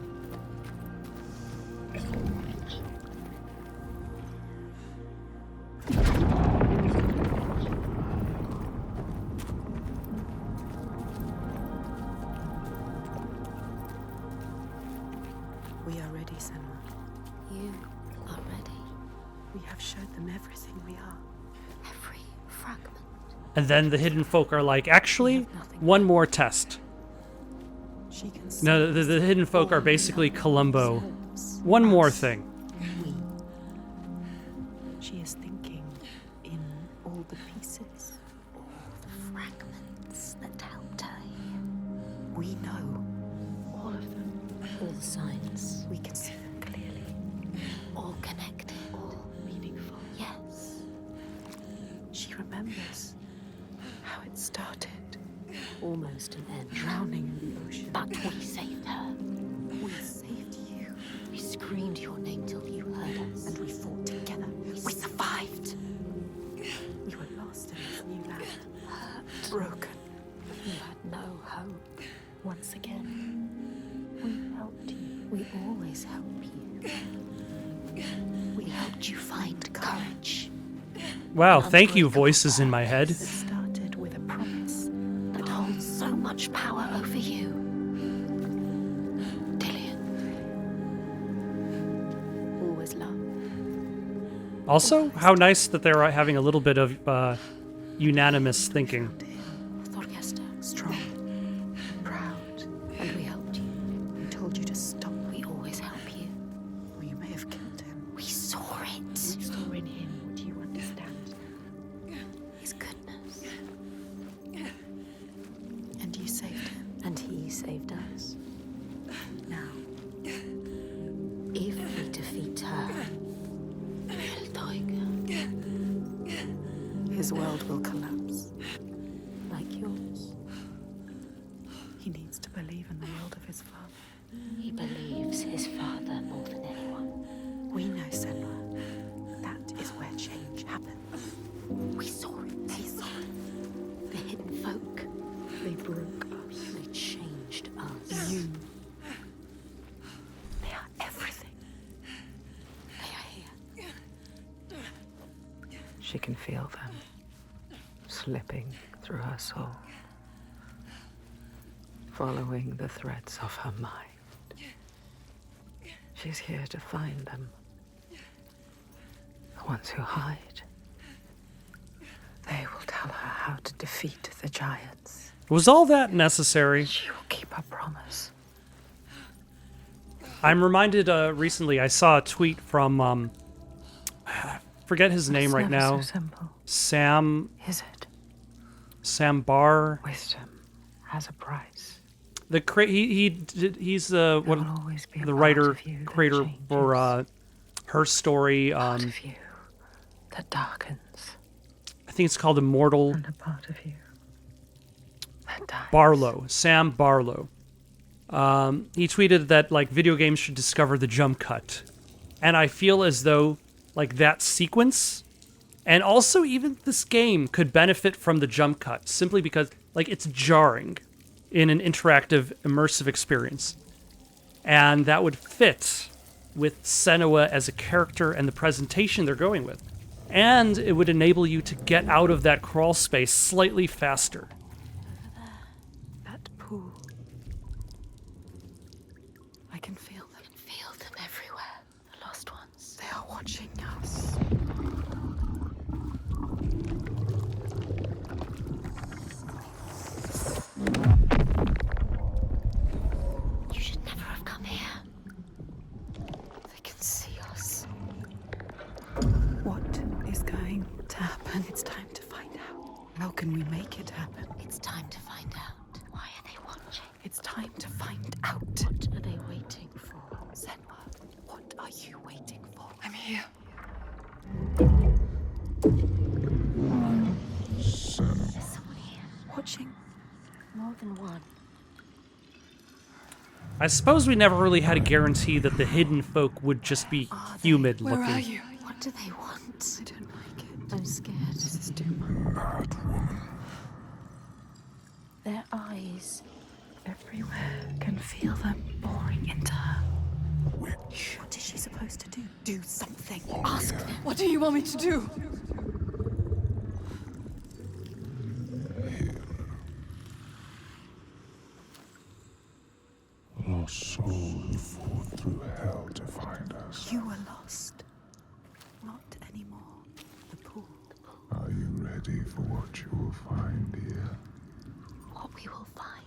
We are ready, Senua. You are ready. We have showed them everything we are. Every fragment. And then the hidden folk are like, actually, one more test. She can see No, the hidden folk are basically Columbo. themselves. One more thing. We. She is thinking in all the pieces. All the fragments that helped her. We know All of them. All the signs. we can see them clearly. All connected. All meaningful. Yes. She remembers how it started. Almost an end. Drowning in the ocean. But we saved her. We saved you. We screamed your name till you heard us. And we fought together. We survived. We were lost in this new land. Hurt. Broken. You had no hope. Once again, we helped you. We always help you. We helped you find courage. Wow, thank you, voices in my head. It started with a promise. That holds so much power over you. Dillian. Always love. Also, how nice that they're having a little bit of unanimous thinking. Thorgester. Strong. Proud. And we helped you. We told you to stop. We always help you. Or you may have killed him. We saw it. We saw in him what you understand. His goodness. And you saved him. And he saved us. Now, his world will collapse. Like yours. He needs to believe in the world of his father. He believes his father more than anyone. We know, Senua. That is where change happens. We saw it. They saw it. The hidden folk. They broke us. They changed us. You. They are everything. They are here. She can feel them slipping through her soul, following the threads of her mind. She's here to find them. The ones who hide. They will tell her how to defeat the giants. Was all that necessary? She will keep her promise. I'm reminded recently I saw a tweet from forget his name It's right never now. So simple, Sam is it? Bar. Wisdom has a price. He's There what will always be a the part writer of you that creator changes. for her story. Part of you that darkens, I think it's called Immortal. and a part of you that dies. Barlow, Sam Barlow. He tweeted that like video games should discover the jump cut, and I feel as though like that sequence, and also even this game could benefit from the jump cut simply because like it's jarring in an interactive, immersive experience, and that would fit with Senua as a character and the presentation they're going with, and it would enable you to get out of that crawl space slightly faster. That pool. I can feel them. Feel them everywhere. The lost ones. They are watching us. You should never have come here. They can see us. What is going to happen? It's time to find out. How can we make it happen? It's time to find out. Why are they watching? It's time to find out. What are they waiting for? Senua, what are you waiting for? I'm here. There's someone here. Watching. More than one. I suppose we never really had a guarantee that the hidden folk would just be humid Where looking. are you? What do they want? I don't like it. I'm scared. This is too much. Their eyes. Everywhere. Can feel them boring into her. What is she supposed to do? Do something. Ask them. What do you want me to do? Lost soul who fought through hell to find us. You were lost. Not anymore. The pool. Are you ready for what you will find here? What we will find.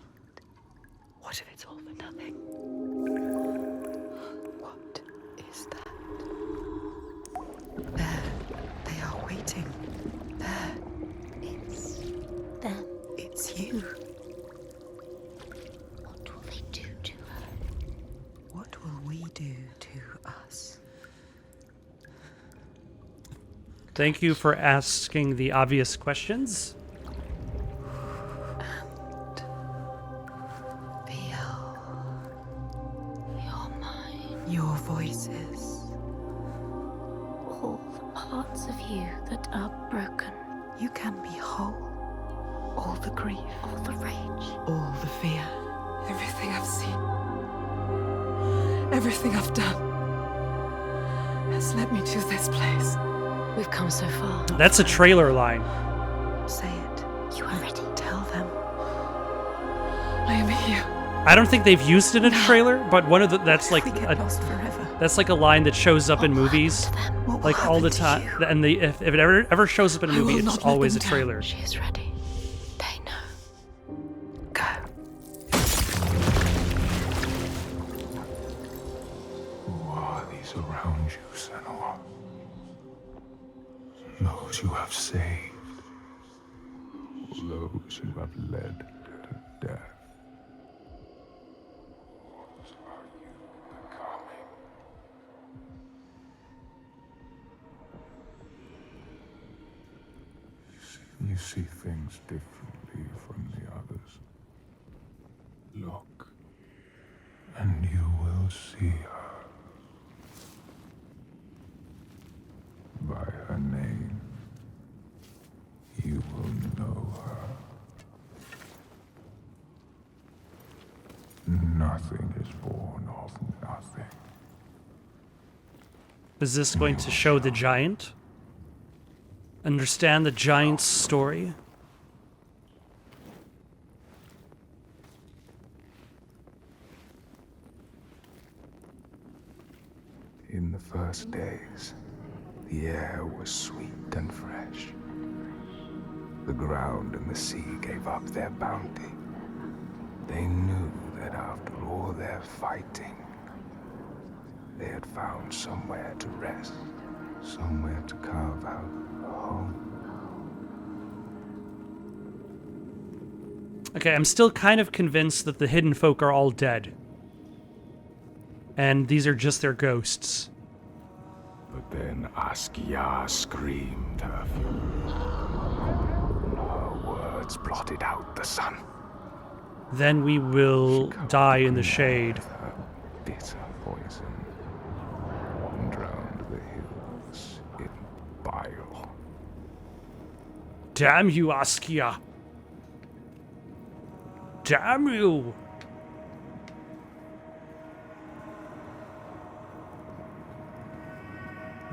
What if it's all for nothing? What is that? There. They are waiting. There. It's them. It's you. What will they do to her? What will we do to us? Thank you for asking the obvious questions. Feel You're mine. your voices. All the parts of you that are broken. You can be whole. All the grief, All the rage. all the fear. Everything I've seen, everything I've done, has led me to this place. We've come so far. That's a trailer line. Say it. You are ready. Tell them. I am here. I don't think they've used it in a trailer, but one of the that's like we get lost forever. that's like a line that shows up in What will happen movies to them? What will like all the happen to time. you? And if it ever shows up in a I movie, will it's not let always a them down. trailer. She is ready. They know. Go. Who are these around you, Senua? Those you have saved. Those you have led to death. What are you becoming? You You see things differently from the others. Look, and you will see her. By her name, you will know her. Nothing is born of nothing. Is this going to show the giant? Understand the giant's story? In the first days, the air was sweet and fresh. The ground and the sea gave up their bounty. They knew that after all their fighting, they had found somewhere to rest, somewhere to carve out a home. Okay, I'm still kind of convinced that the Hiddenfolk are all dead. And these are just their ghosts. But then Askia screamed her fury. Her words blotted out the sun. Then we will die in the shade. Her bitter poison and drowned the hills in bile. Damn you, Askia! Damn you!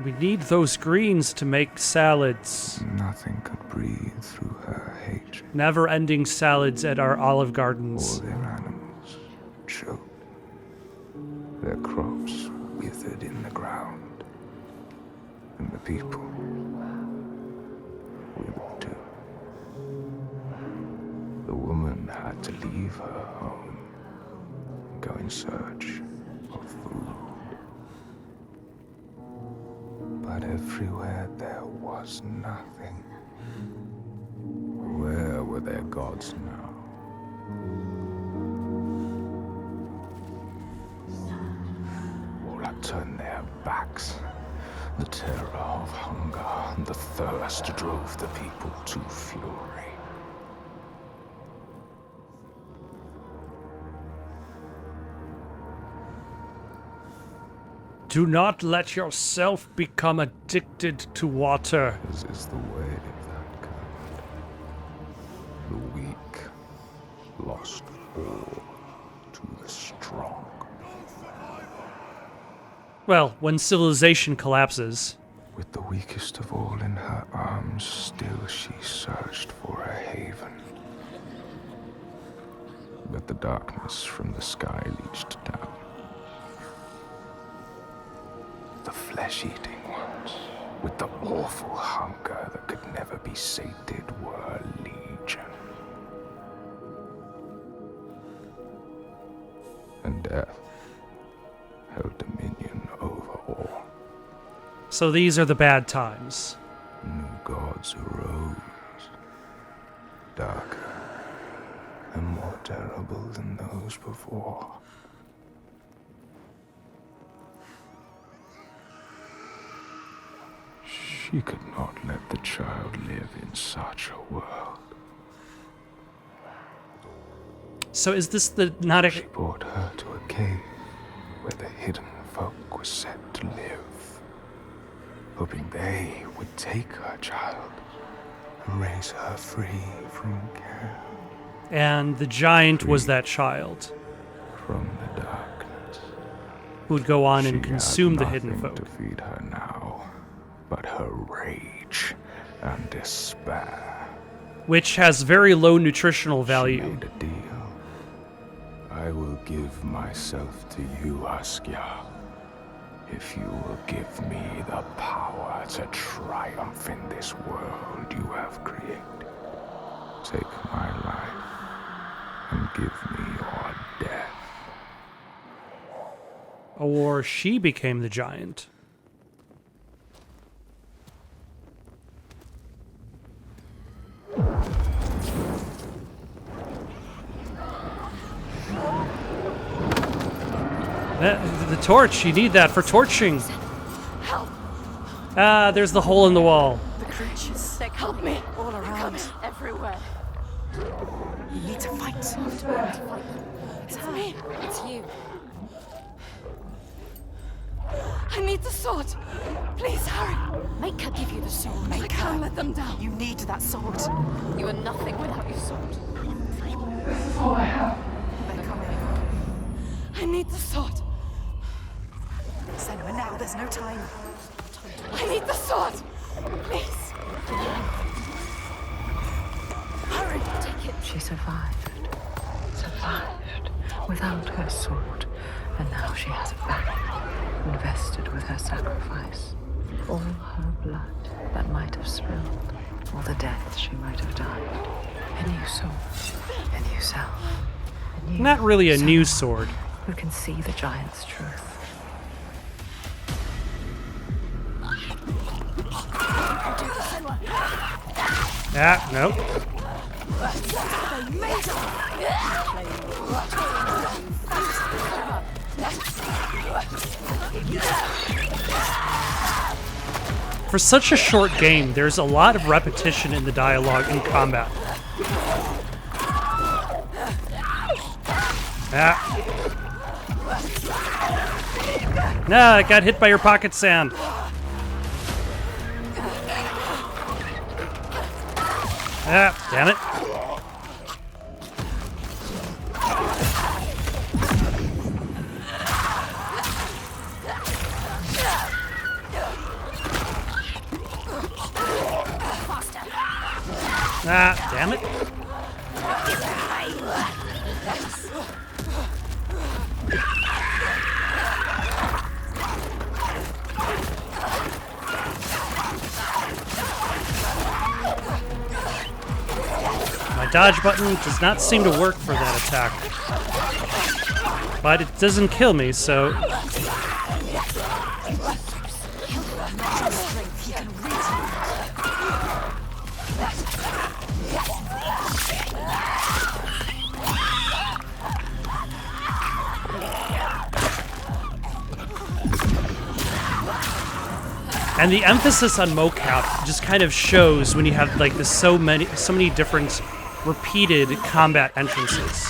We need those greens to make salads. Nothing could breathe through her hatred. Never-ending salads at our Olive All Gardens. their animals choked. Their crops withered in the ground. And the people withered too. The woman had to leave her home and go in search of food. But everywhere there was nothing. Where were their gods now? All had turned their backs. The terror of hunger and the thirst drove the people to fury. Do not let yourself become addicted to water. This is the way of that kind. The weak lost all to the strong. Well, when civilization collapses. With the weakest of all in her arms, still she searched for a haven. But the darkness from the sky reached down. The flesh-eating ones, with the awful hunger that could never be sated, were legion. And death held dominion over all. So these are the bad times. New gods arose, darker and more terrible than those before. She could not let the child live in such a world. So is this the not a... She brought her to a cave where the Hiddenfolk was set to live, hoping they would take her child and raise her free from care. And the giant was that child From the darkness. who would go on and She consume the had nothing Hiddenfolk. to feed her now, but her rage and despair. Which has very low nutritional She value. made a deal. I will give myself to you, Askia, if you will give me the power to triumph in this world you have created. Take my life and give me your death. Or she became the giant. The torch, you need that for torching. Help! Ah, there's the hole in the wall. The creatures, help me! All around. nowhere. You need to fight. To fight. It's her. It's you. I need the sword. Please hurry. Make her give you the sword. I can't let them down. You need that sword. You are nothing without your sword. This is all I have. They're coming. I need the sword. Senua, now. There's no time. I need the sword. Please. Hurry. Take it. She survived. Without her sword. And now she has it back. Invested with her sacrifice. All her blood that might have spilled. All the death she might have died. A new sword. A new self. A new Not really a new someone sword. who can see the giant's truth. Ah, nope. For such a short game, there's a lot of repetition in the dialogue in combat. Ah. No, I got hit by your pocket sand. Ah, damn it. Ah, damn it. My dodge button does not seem to work for that attack. But it doesn't kill me, so... And the emphasis on mocap just kind of shows when you have like this so many different repeated combat entrances.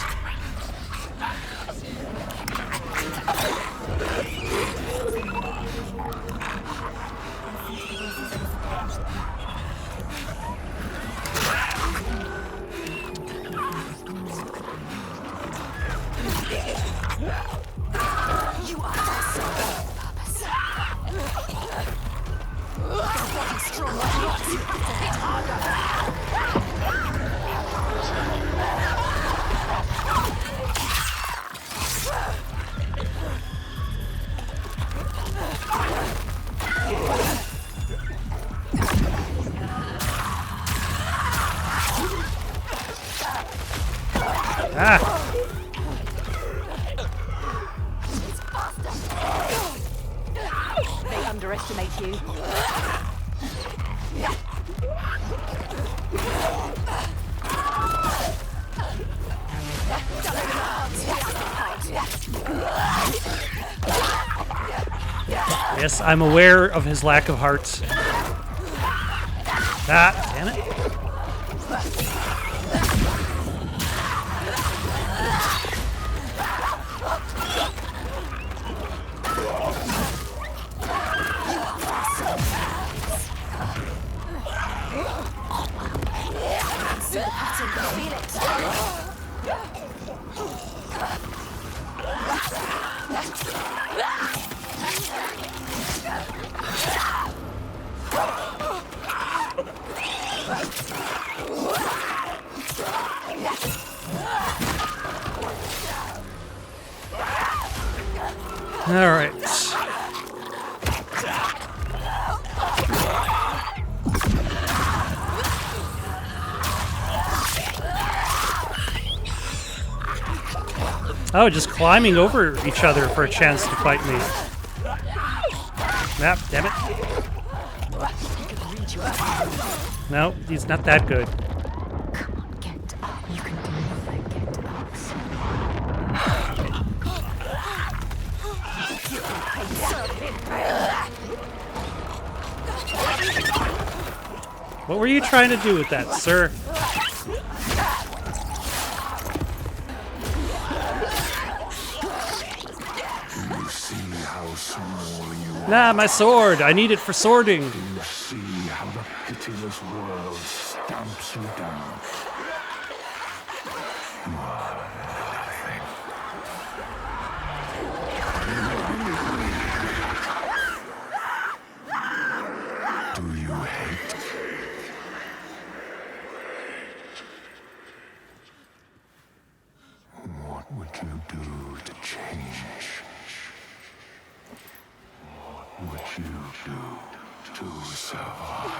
Ah! They underestimate you. Yes, I'm aware of his lack of heart. Ah, damn it. All right. Oh, just climbing over each other for a chance to fight me. Yep, damn it. No, he's not that good. Come on, get up. You can do anything. Get up. What were you trying to do with that, sir? Nah, my sword. I need it for sorting. Do you see how the pitiless world stamps you down? You are nothing. Do you hate? What would you do to change? What would you do to survive?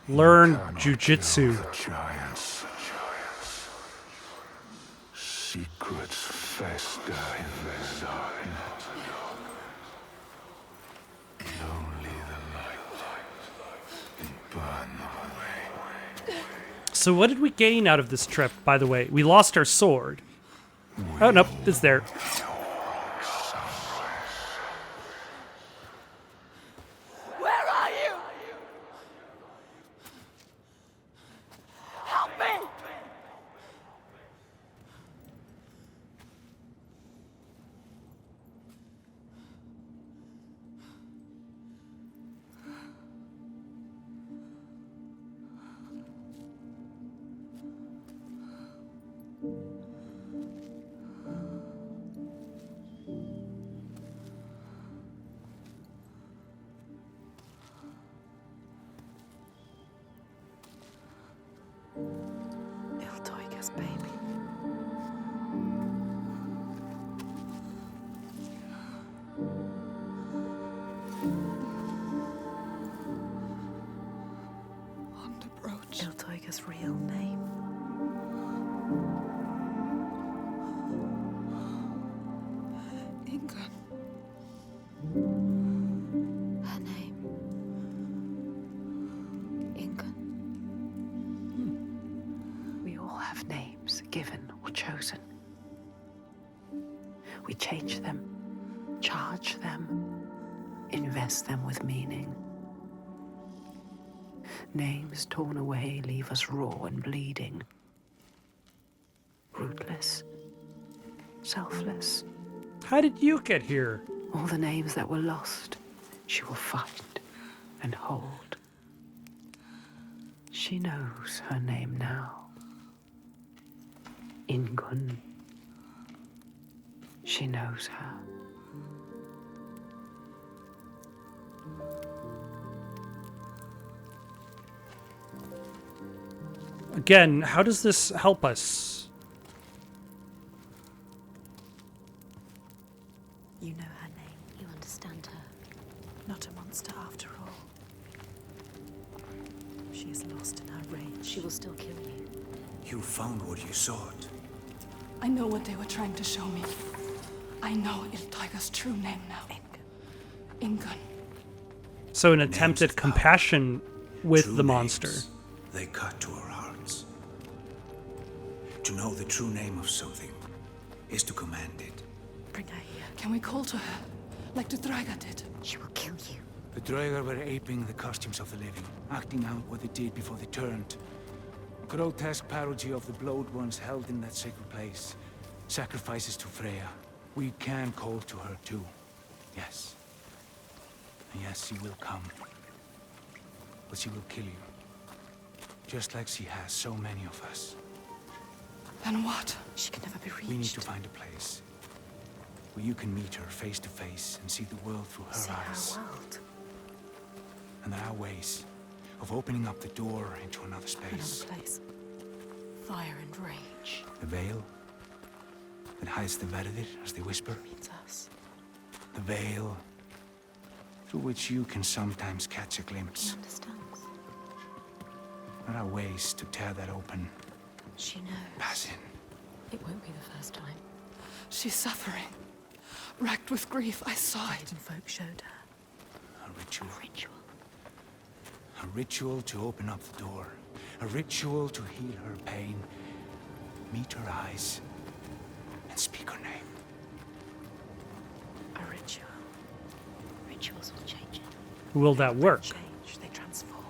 Learn Cannot jujitsu. kill the giants. Secrets fester in their darkness. And only the light can burn them away. So what did we gain out of this trip, by the way? We lost our sword. Oh, nope, it's there. Where are you? Help me! Iltoiga's baby. On the brooch. Iltoiga's real name. Ingun. Her name. Ingun. We all have names, given or chosen. We change them, charge them, invest them with meaning. Names torn away leave us raw and bleeding. Rootless, selfless. How did you get here? All the names that were lost, she will find and hold. She knows her name now. Ingun. She knows her. Again, how does this help us? You know her name. You understand her. Not a monster after all. She is lost in her rage. She will still kill you. You found what you sought. I know what they were trying to show me. I know Iltoiga's true name now. Ingun. So an attempt at compassion with True the names, monster. They cut to our hearts. To know the true name of something is to command it. Bring her here. Can we call to her? Like the Draga did? She will kill you. The Draegar were aping the costumes of the living, acting out what they did before they turned. A grotesque parody of the blowed ones held in that sacred place. Sacrifices to Freya. We can call to her too. Yes. And yes, she will come. But she will kill you. Just like she has so many of us. Then what? She can never be reached. We need to find a place where you can meet her face to face and see the world through her See eyes. our world. And there are ways of opening up the door into another space. Another place. Fire and rage. The veil that hides the Verdir, as they whisper. Means us. The veil through which you can sometimes catch a glimpse. He understands. There are ways to tear that open. She knows. Pass in. It won't be the first time. She's suffering. Racked with grief, I saw it. Hiddenfolk showed her. A ritual. Ritual. A ritual to open up the door. A ritual to heal her pain. Meet her eyes. And speak her name. A ritual. Rituals will change it. Will that work? Change. They transform.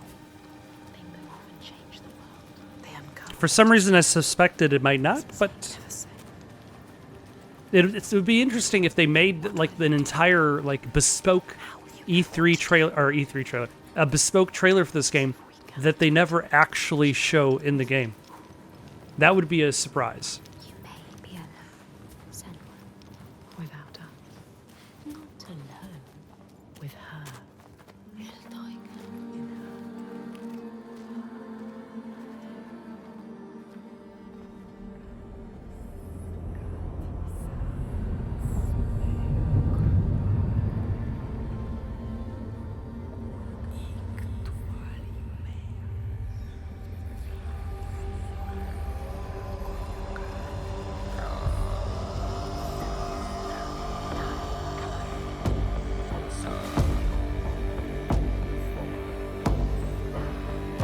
They move and change the world. They uncover. For some reason, I suspected it might not, but Never say. it would be interesting if they made like an entire like bespoke E3 trailer or E3 trailer, a bespoke trailer for this game that they never actually show in the game. That would be a surprise. You may be alone, Senua. Without her. Not alone. With her.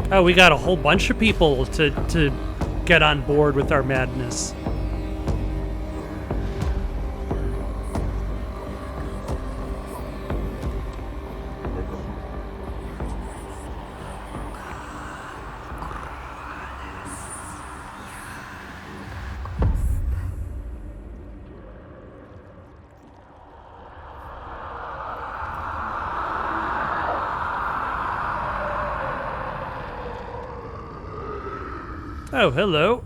Oh, we got a whole bunch of people to get on board with our madness. Oh, hello.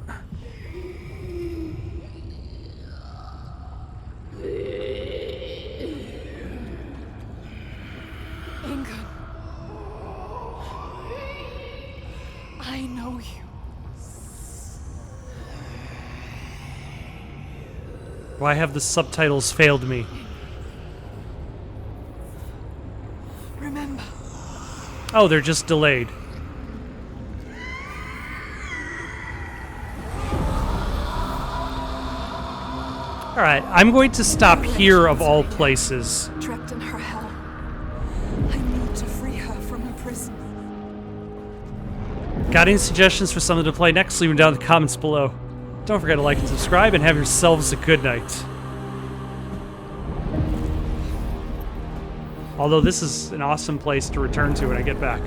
Ingun. I know you. Why have the subtitles failed me? Remember, Oh, they're just delayed. All right, I'm going to stop here of all places. trapped in her hell. I need to free her from her prison. Got any suggestions for something to play next? Leave them down in the comments below. Don't forget to like and subscribe, and have yourselves a good night. Although this is an awesome place to return to when I get back.